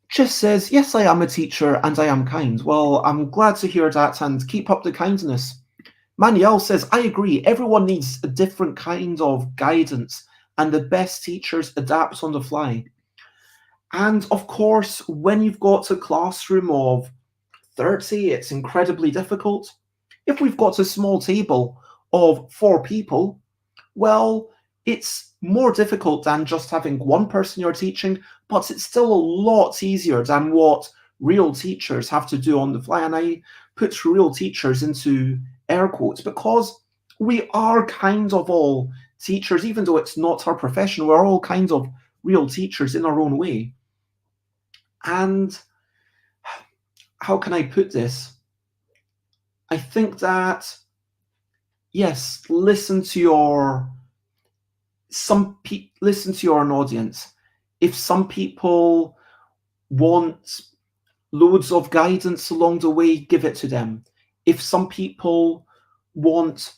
Just says, yes, I am a teacher and I am kind. Well, I'm glad to hear that and keep up the kindness. Manuel says, I agree. Everyone needs a different kind of guidance and the best teachers adapt on the fly. And of course, when you've got a classroom of 30, it's incredibly difficult. If we've got a small table of 4 people, well, it's more difficult than just having one person you're teaching, but it's still a lot easier than what real teachers have to do on the fly. And I put real teachers into air quotes because we are kind of all teachers, even though it's not our profession, we're all kind of real teachers in our own way. And how can I put this? I think that, yes, listen to your audience. If some people want loads of guidance along the way, give it to them. If some people want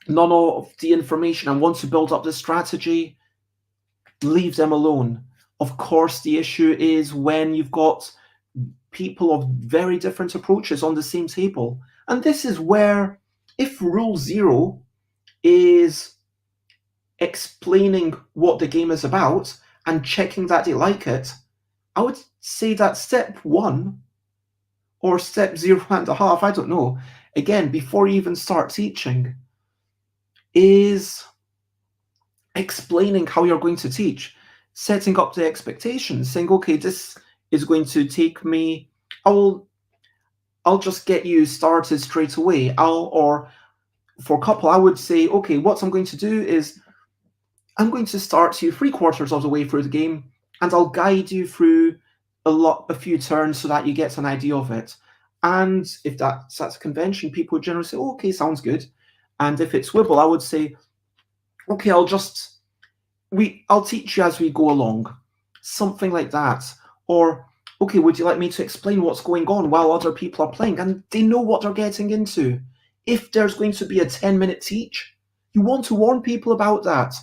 none of the information and want to build up the strategy, leave them alone. Of course, the issue is when you've got people of very different approaches on the same table. And this is where, if rule 0 is explaining what the game is about and checking that they like it, I would say that step 1 or step 0.5, I don't know, again, before you even start teaching, is explaining how you're going to teach, setting up the expectations, saying, okay, this is going to take me, I'll just get you started straight away. Or for a couple, I would say, okay, what I'm going to do is I'm going to start you 3/4 of the way through the game, and I'll guide you through a few turns so that you get an idea of it. And if that's a convention, people would generally say, oh, okay, sounds good. And if it's Wibble, I would say, okay, I'll teach you as we go along, something like that. Or, okay, would you like me to explain what's going on while other people are playing? And they know what they're getting into. If there's going to be a 10-minute teach, you want to warn people about that.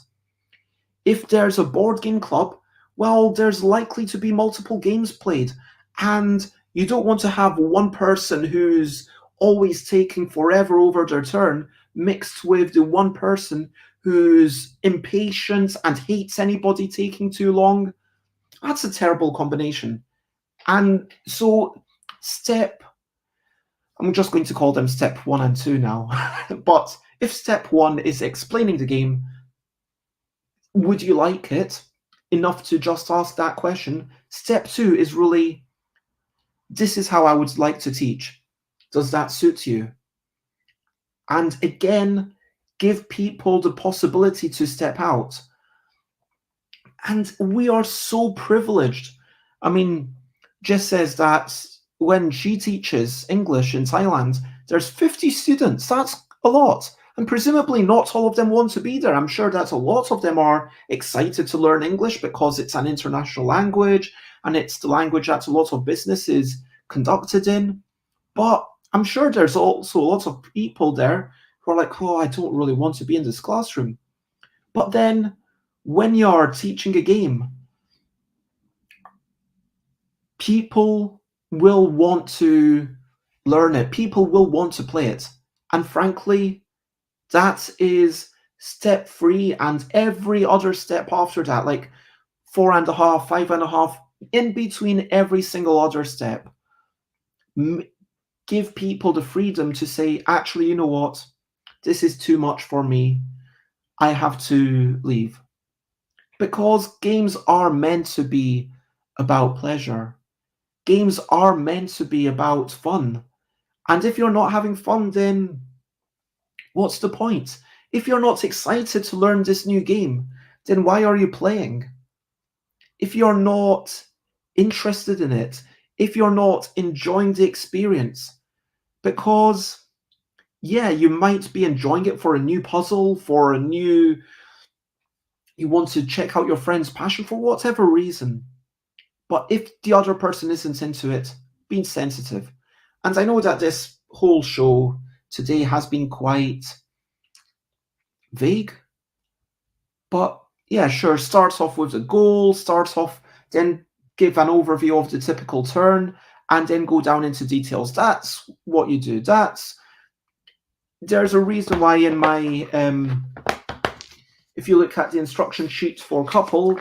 If there's a board game club, well, there's likely to be multiple games played, and you don't want to have one person who's always taking forever over their turn mixed with the one person who's impatient and hates anybody taking too long. That's a terrible combination. And so I'm just going to call them step 1 and 2 now. But if step 1 is explaining the game, would you like it? Enough to just ask that question. Step 2 is really, this is how I would like to teach. Does that suit you? And again, give people the possibility to step out. And we are so privileged. I mean, Jess says that when she teaches English in Thailand, there's 50 students. That's a lot. And presumably not all of them want to be there. I'm sure that a lot of them are excited to learn English because it's an international language and it's the language that a lot of business is conducted in. But I'm sure there's also a lot of people there who are like, oh, I don't really want to be in this classroom. But then when you're teaching a game, people will want to learn it. People will want to play it. And frankly, that is step 3 and every other step after that, like 4.5, 5.5, in between every single other step. Give people the freedom to say, actually, you know what? This is too much for me. I have to leave. Because games are meant to be about pleasure. Games are meant to be about fun. And if you're not having fun, then what's the point? If you're not excited to learn this new game, then why are you playing? If you're not interested in it, if you're not enjoying the experience, because, yeah, you might be enjoying it for a new puzzle, you want to check out your friend's passion for whatever reason. But if the other person isn't into it, being sensitive. And I know that this whole show today has been quite vague, but yeah, sure, starts off with the goal, then give an overview of the typical turn, and then go down into details. That's what you do. There's a reason why in my, if you look at the instruction sheet for couple,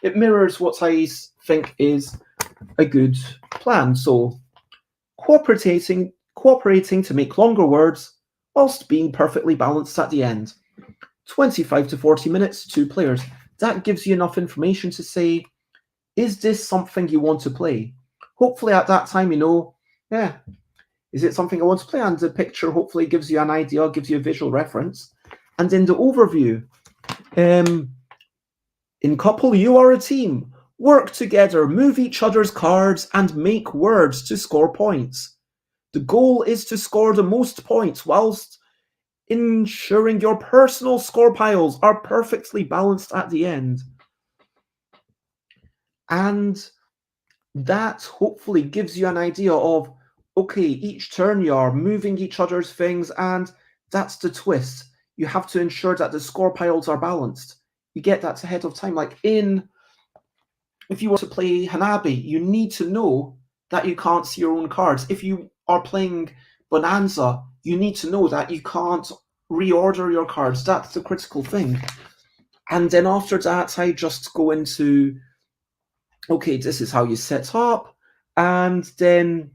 it mirrors what I think is a good plan. So cooperating to make longer words whilst being perfectly balanced at the end. 25 to 40 minutes, 2 players. That gives you enough information to say, is this something you want to play? Hopefully at that time, yeah, is it something I want to play? And the picture hopefully gives you an idea, gives you a visual reference. And in the overview, in couple, you are a team. Work together, move each other's cards, and make words to score points. The goal is to score the most points whilst ensuring your personal score piles are perfectly balanced at the end. And that hopefully gives you an idea of, okay, each turn you are moving each other's things, and that's the twist. You have to ensure that the score piles are balanced. You get that ahead of time. Like if you were to play Hanabi, you need to know that you can't see your own cards. If you are playing Bonanza, you need to know that you can't reorder your cards. That's the critical thing. And then after that, I just go into, okay, this is how you set up. And then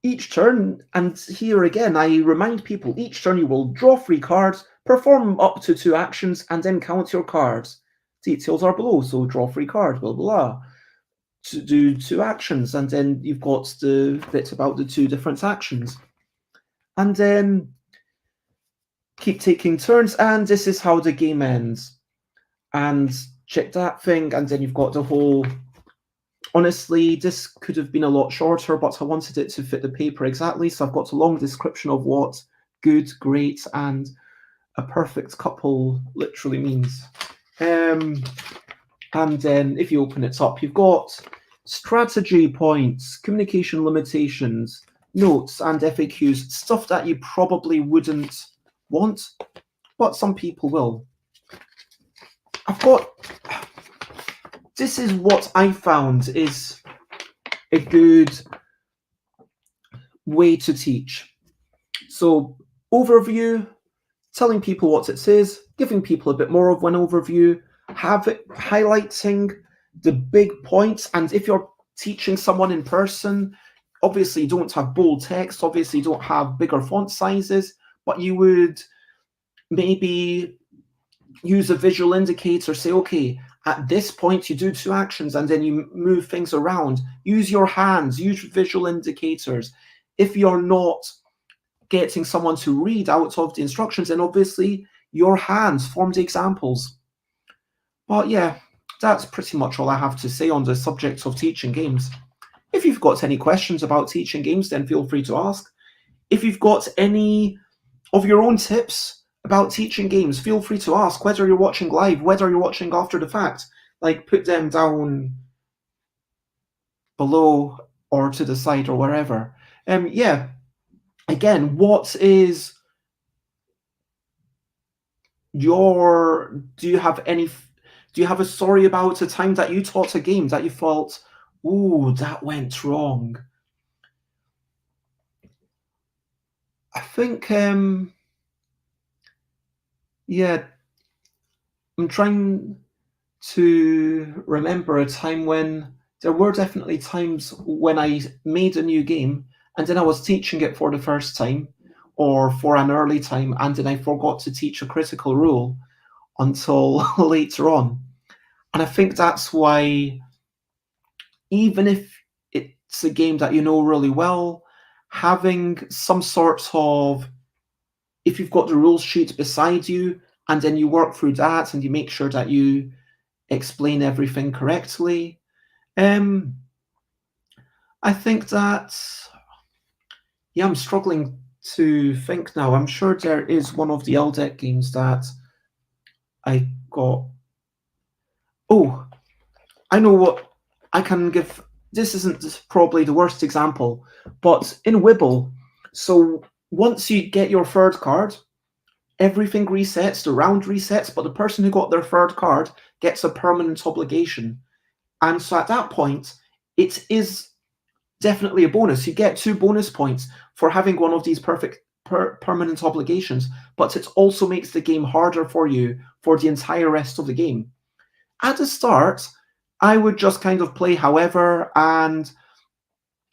each turn, and here again, I remind people, each turn you will draw 3 cards, perform up to 2 actions, and then count your cards. Details are below, so draw 3 cards, blah, blah, blah. To do 2 actions, and then you've got the bit about the 2 different actions. And then keep taking turns, and this is how the game ends. And check that thing, and then you've got the whole... Honestly, this could have been a lot shorter, but I wanted it to fit the paper exactly, so I've got a long description of what good, great, and a perfect couple literally means. And then if you open it up, you've got strategy points, communication limitations, notes, and FAQs, stuff that you probably wouldn't want, but some people will. This is what I found is a good way to teach. So, overview, telling people what it is, giving people a bit more of an overview, highlighting the big points. And if you're teaching someone in person, obviously you don't have bold text, obviously you don't have bigger font sizes, but you would maybe use a visual indicator, say, okay, at this point you do 2 actions and then you move things around. Use your hands, use visual indicators. If you're not getting someone to read out of the instructions, then obviously your hands form the examples. But yeah, that's pretty much all I have to say on the subject of teaching games. If you've got any questions about teaching games, then feel free to ask. If you've got any of your own tips about teaching games, feel free to ask, whether you're watching live, whether you're watching after the fact. Like, put them down below or to the side or wherever. Yeah, again, do you have a story about a time that you taught a game that you thought, ooh, that went wrong? I think, yeah, I'm trying to remember a time when there were definitely times when I made a new game and then I was teaching it for the first time or for an early time, and then I forgot to teach a critical rule until later on. And I think that's why, even if it's a game that you know really well, having some sort of, if you've got the rules sheet beside you and then you work through that and you make sure that you explain everything correctly. I think that, yeah, I'm struggling to think now. I'm sure there is one of the LDEC games that I got. Oh, I know what I can give. This isn't probably the worst example, but in Wibble, so once you get your 3rd card, everything resets, the round resets, but the person who got their 3rd card gets a permanent obligation. And so at that point, it is definitely a bonus. You get 2 bonus points for having one of these permanent obligations, but it also makes the game harder for you for the entire rest of the game. At the start, I would just kind of play however, and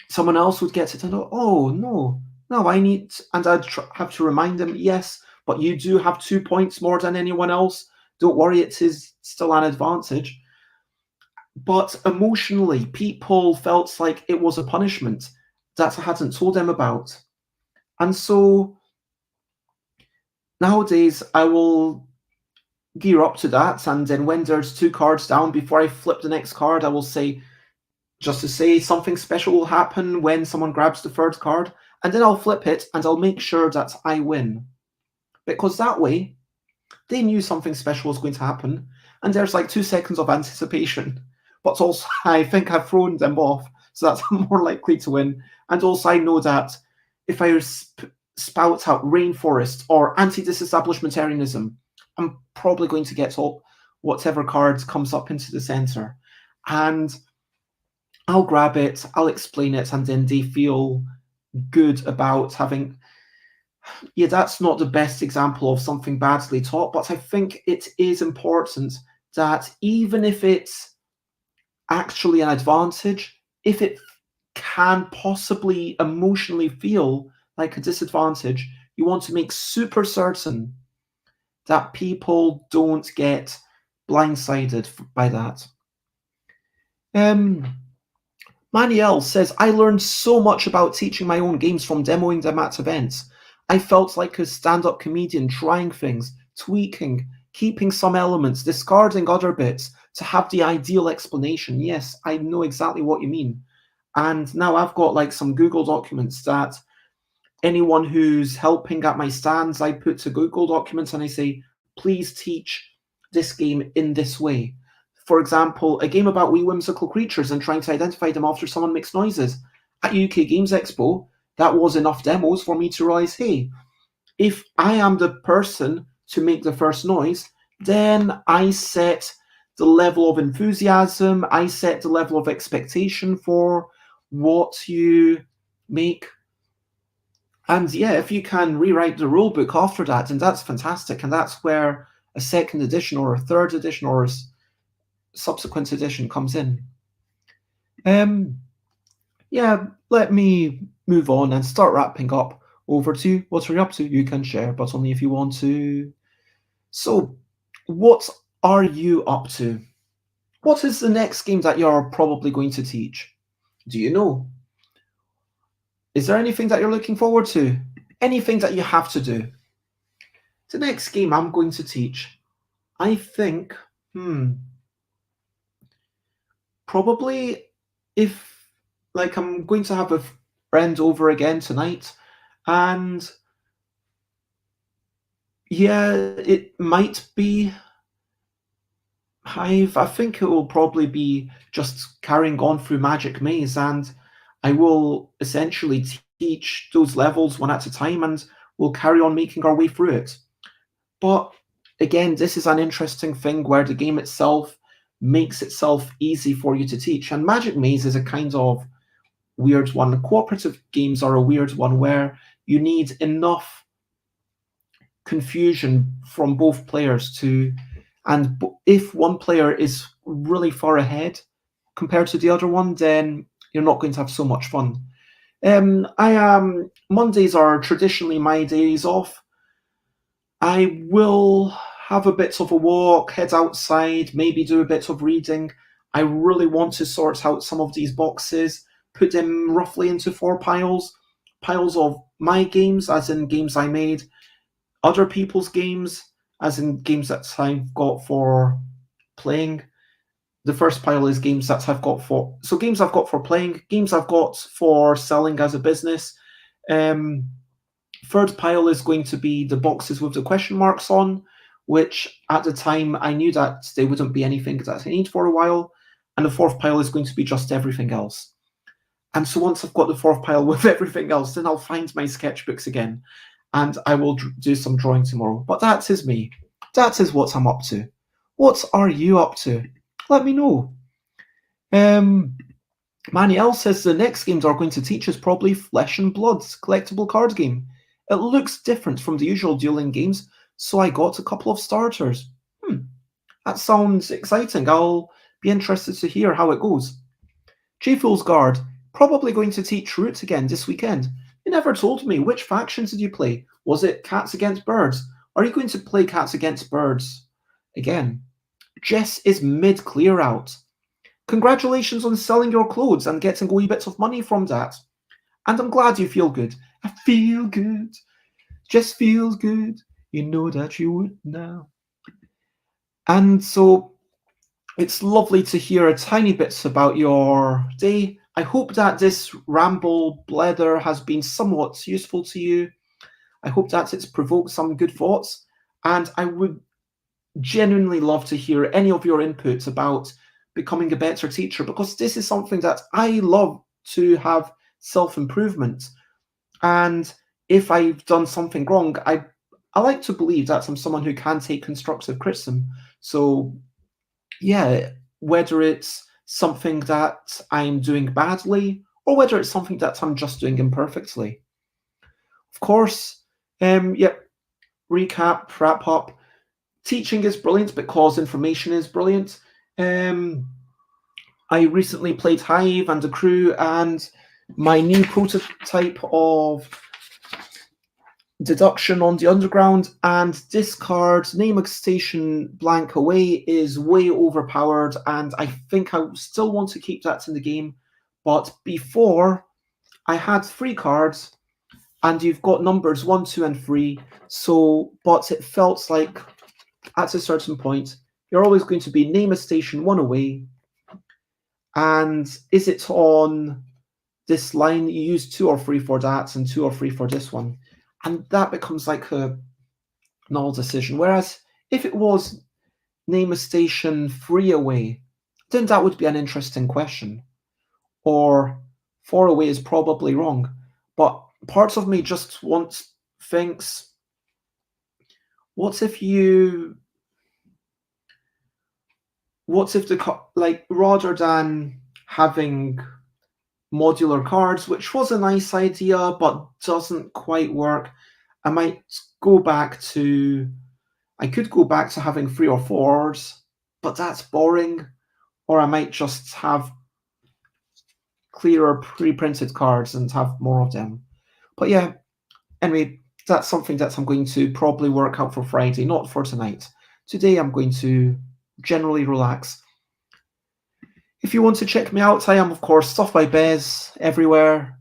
someone else would get it and go, oh, no, I need, and I'd have to remind them, yes, but you do have 2 points more than anyone else. Don't worry, it is still an advantage. But emotionally, people felt like it was a punishment that I hadn't told them about. And so nowadays, I will gear up to that, and then when there's 2 cards down, before I flip the next card, I will say, just to say something special will happen when someone grabs the 3rd card, and then I'll flip it and I'll make sure that I win. Because that way, they knew something special was going to happen, and there's like 2 seconds of anticipation. But also, I think I've thrown them off, so that's more likely to win. And also, I know that if I spout out rainforest or anti-disestablishmentarianism, I'm probably going to get whatever card comes up into the center. And I'll grab it, I'll explain it, and then they feel good about having. Yeah, that's not the best example of something badly taught, but I think it is important that even if it's actually an advantage, if it can possibly emotionally feel like a disadvantage, you want to make super certain that people don't get blindsided by that. Maniel says, I learned so much about teaching my own games from demoing them at events. I felt like a stand-up comedian, trying things, tweaking, keeping some elements, discarding other bits to have the ideal explanation. Yes, I know exactly what you mean. And now I've got like some Google documents that anyone who's helping at my stands, I put to Google documents and I say, please teach this game in this way. For example, a game about wee whimsical creatures and trying to identify them after someone makes noises. At UK Games Expo, that was enough demos for me to realize, hey, if I am the person to make the first noise, then I set the level of enthusiasm, I set the level of expectation for what you make. And yeah, if you can rewrite the rulebook after that, then that's fantastic. And that's where a 2nd edition or a 3rd edition or a subsequent edition comes in. Yeah, let me move on and start wrapping up. Over to what are you up to? You can share, but only if you want to. So, what are you up to? What is the next game that you're probably going to teach? Do you know? Is there anything that you're looking forward to? Anything that you have to do? The next game I'm going to teach, I think, probably if, like, I'm going to have a friend over again tonight, and yeah, it might be Hive. I think it will probably be just carrying on through Magic Maze, and I will essentially teach those levels one at a time, and we'll carry on making our way through it. But again, this is an interesting thing where the game itself makes itself easy for you to teach. And Magic Maze is a kind of weird one. Cooperative games are a weird one where you need enough confusion from both players to, and if one player is really far ahead compared to the other one, then you're not going to have so much fun. Mondays are traditionally my days off. I will have a bit of a walk, head outside, maybe do a bit of reading. I really want to sort out some of these boxes, put them roughly into 4 piles. Piles of my games, as in games I made, other people's games, as in games that I've got for playing. The first pile is games that I've got for, so games I've got for playing, games I've got for selling as a business. Third pile is going to be the boxes with the question marks on, which at the time I knew that they wouldn't be anything that I need for a while. And the fourth pile is going to be just everything else. And so once I've got the fourth pile with everything else, then I'll find my sketchbooks again and I will do some drawing tomorrow. But that is me. That is what I'm up to. What are you up to? Let me know. Maniel says the next games are going to teach us probably Flesh and Blood's collectible card game. It looks different from the usual dueling games, so I got a couple of starters. That sounds exciting. I'll be interested to hear how it goes. J-Fool's Guard, probably going to teach Root again this weekend. You never told me. Which factions did you play? Was it Cats Against Birds? Are you going to play Cats Against Birds again? Jess is mid-clear out. Congratulations on selling your clothes and getting a wee bit of money from that. And I'm glad you feel good. I feel good. Just feels good. You know that you would now. And so it's lovely to hear a tiny bits about your day. I hope that this ramble blether has been somewhat useful to you. I hope that it's provoked some good thoughts. And I would genuinely love to hear any of your inputs about becoming a better teacher, because this is something that I love to have self-improvement. And if I've done something wrong, I like to believe that I'm someone who can take constructive criticism. So yeah, whether it's something that I'm doing badly or whether it's something that I'm just doing imperfectly. Of course, yeah, wrap up. Teaching is brilliant because information is brilliant. Um, I recently played Hive and the Crew, and my new prototype of deduction on the underground and discard name a station blank away is way overpowered, and I think I still want to keep that in the game. But before, I had 3 cards and you've got numbers 1, 2, and 3. So, but it felt like at a certain point, you're always going to be name a station 1 away. And is it on this line? You use 2 or 3 for that and 2 or 3 for this one. And that becomes like a null decision. Whereas if it was name a station 3 away, then that would be an interesting question. Or 4 away is probably wrong. But parts of me just thinks, what if rather than having modular cards, which was a nice idea but doesn't quite work, I could go back to having 3 or 4s, but that's boring. Or I might just have clearer pre-printed cards and have more of them. But yeah, anyway, that's something that I'm going to probably work out for Friday, not for tonight. Today I'm going to generally relax. If you want to check me out, I am, of course, Stuff by Bez everywhere.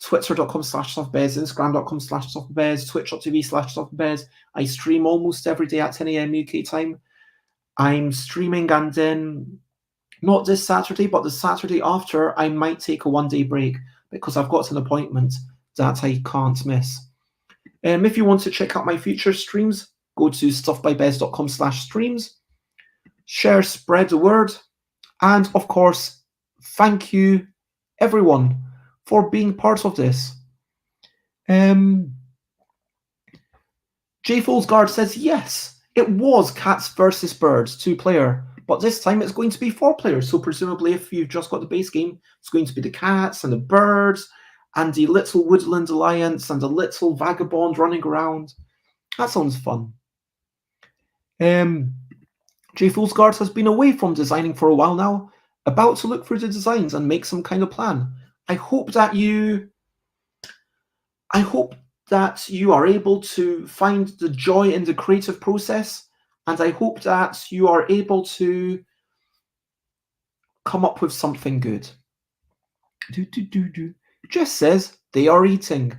Twitter.com/StuffBez, Instagram.com/StuffBez, Twitch.tv/StuffBez. I stream almost every day at 10 a.m. UK time. I'm streaming, and then not this Saturday, but the Saturday after, I might take a 1-day break because I've got an appointment that I can't miss. If you want to check out my future streams, go to stuffbybez.com/streams. Share, spread the word. And of course, thank you, everyone, for being part of this. J Folesguard says, yes, it was Cats versus Birds 2-player, but this time it's going to be 4 players. So presumably if you've just got the base game, it's going to be the cats and the birds and the little woodland alliance and the little vagabond running around. That sounds fun. J Folesguard has been away from designing for a while now, about to look through the designs and make some kind of plan. I hope that you are able to find the joy in the creative process, and I hope that you are able to come up with something good. Jess says, they are eating.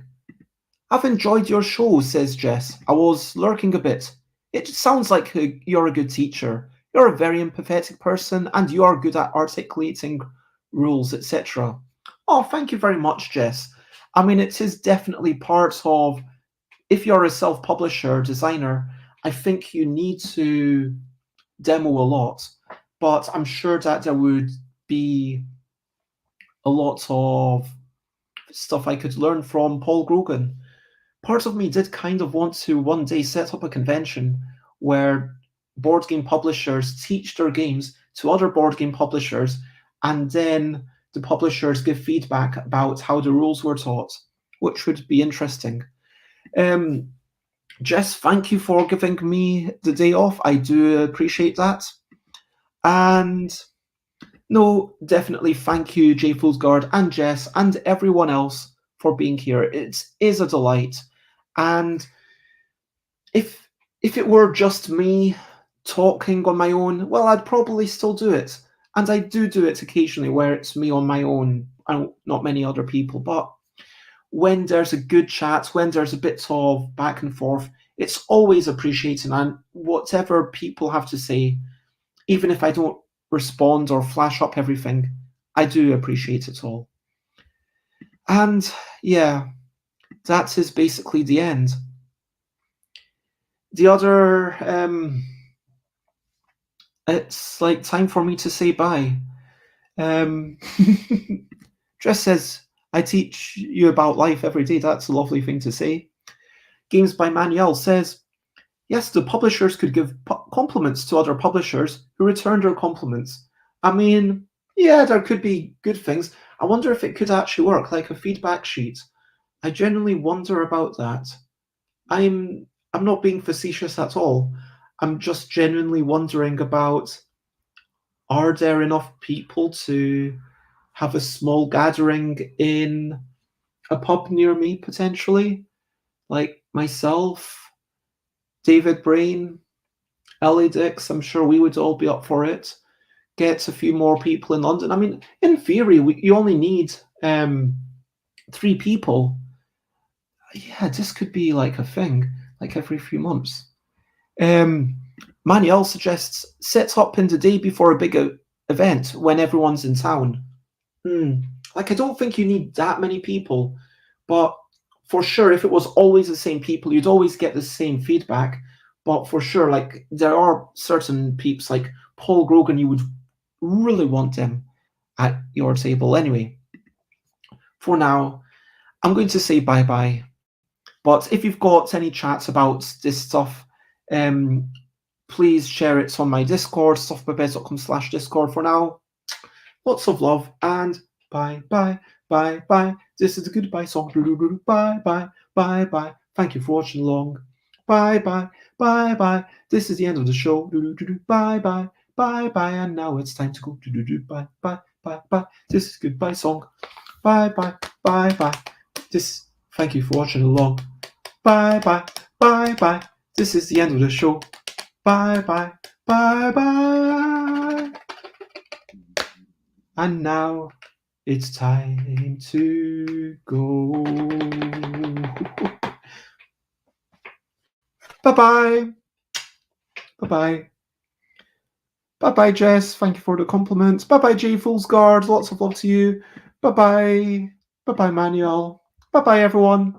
I've enjoyed your show, says Jess. I was lurking a bit. It sounds like you're a good teacher. You're a very empathetic person, and you are good at articulating rules, etc. Oh, thank you very much, Jess. I mean, it is definitely part of, if you're a self-publisher designer, I think you need to demo a lot, but I'm sure that there would be a lot of stuff I could learn from Paul Grogan. Part of me did kind of want to one day set up a convention where board game publishers teach their games to other board game publishers, and then the publishers give feedback about how the rules were taught, which would be interesting. Jess, thank you for giving me the day off. I do appreciate that. And no, definitely thank you, J Folesguard and Jess and everyone else for being here. It is a delight. And if it were just me talking on my own, well, I'd probably still do it. And I do it occasionally where it's me on my own and not many other people. But when there's a good chat, when there's a bit of back and forth, It's always appreciated, and whatever people have to say, even if I don't respond or flash up everything, I do appreciate it all. And yeah, that is basically the end. The other, it's like time for me to say bye. Jess says, I teach you about life every day. That's a lovely thing to say. Games by Manuel says, yes, the publishers could give compliments to other publishers who return their compliments. I mean, yeah, there could be good things. I wonder if it could actually work, like a feedback sheet. I genuinely wonder about that. I'm not being facetious at all. I'm just genuinely wondering about, are there enough people to have a small gathering in a pub near me potentially? Like myself, David Brain, Ellie Dix, I'm sure we would all be up for it. Gets a few more people in London. I mean, in theory, you only need 3 people. Yeah, this could be like a thing, like every few months. Manuel suggests set up in the day before a big event when everyone's in town. Like, I don't think you need that many people, but for sure, if it was always the same people, you'd always get the same feedback. But for sure, like, there are certain peeps like Paul Grogan, you would really want them at your table. Anyway, for now, I'm going to say bye-bye. But if you've got any chats about this stuff, please share it on my Discord, stuffbybed.com/Discord. For now, lots of love and bye, bye, bye, bye. This is the goodbye song. Bye, bye, bye, bye. Thank you for watching along. Bye, bye, bye, bye. This is the end of the show. Bye, bye, bye, bye. And now it's time to go. Bye, bye, bye, bye. This is goodbye song. Bye, bye, bye, bye. Thank you for watching along. Bye, bye, bye, bye. This is the end of the show. Bye, bye, bye, bye. And now it's time to go. Bye-bye. Bye-bye. Bye-bye, Jess. Thank you for the compliments. Bye-bye, Jay Foolsguard. Lots of love to you. Bye-bye. Bye-bye, Manuel. Bye-bye, everyone.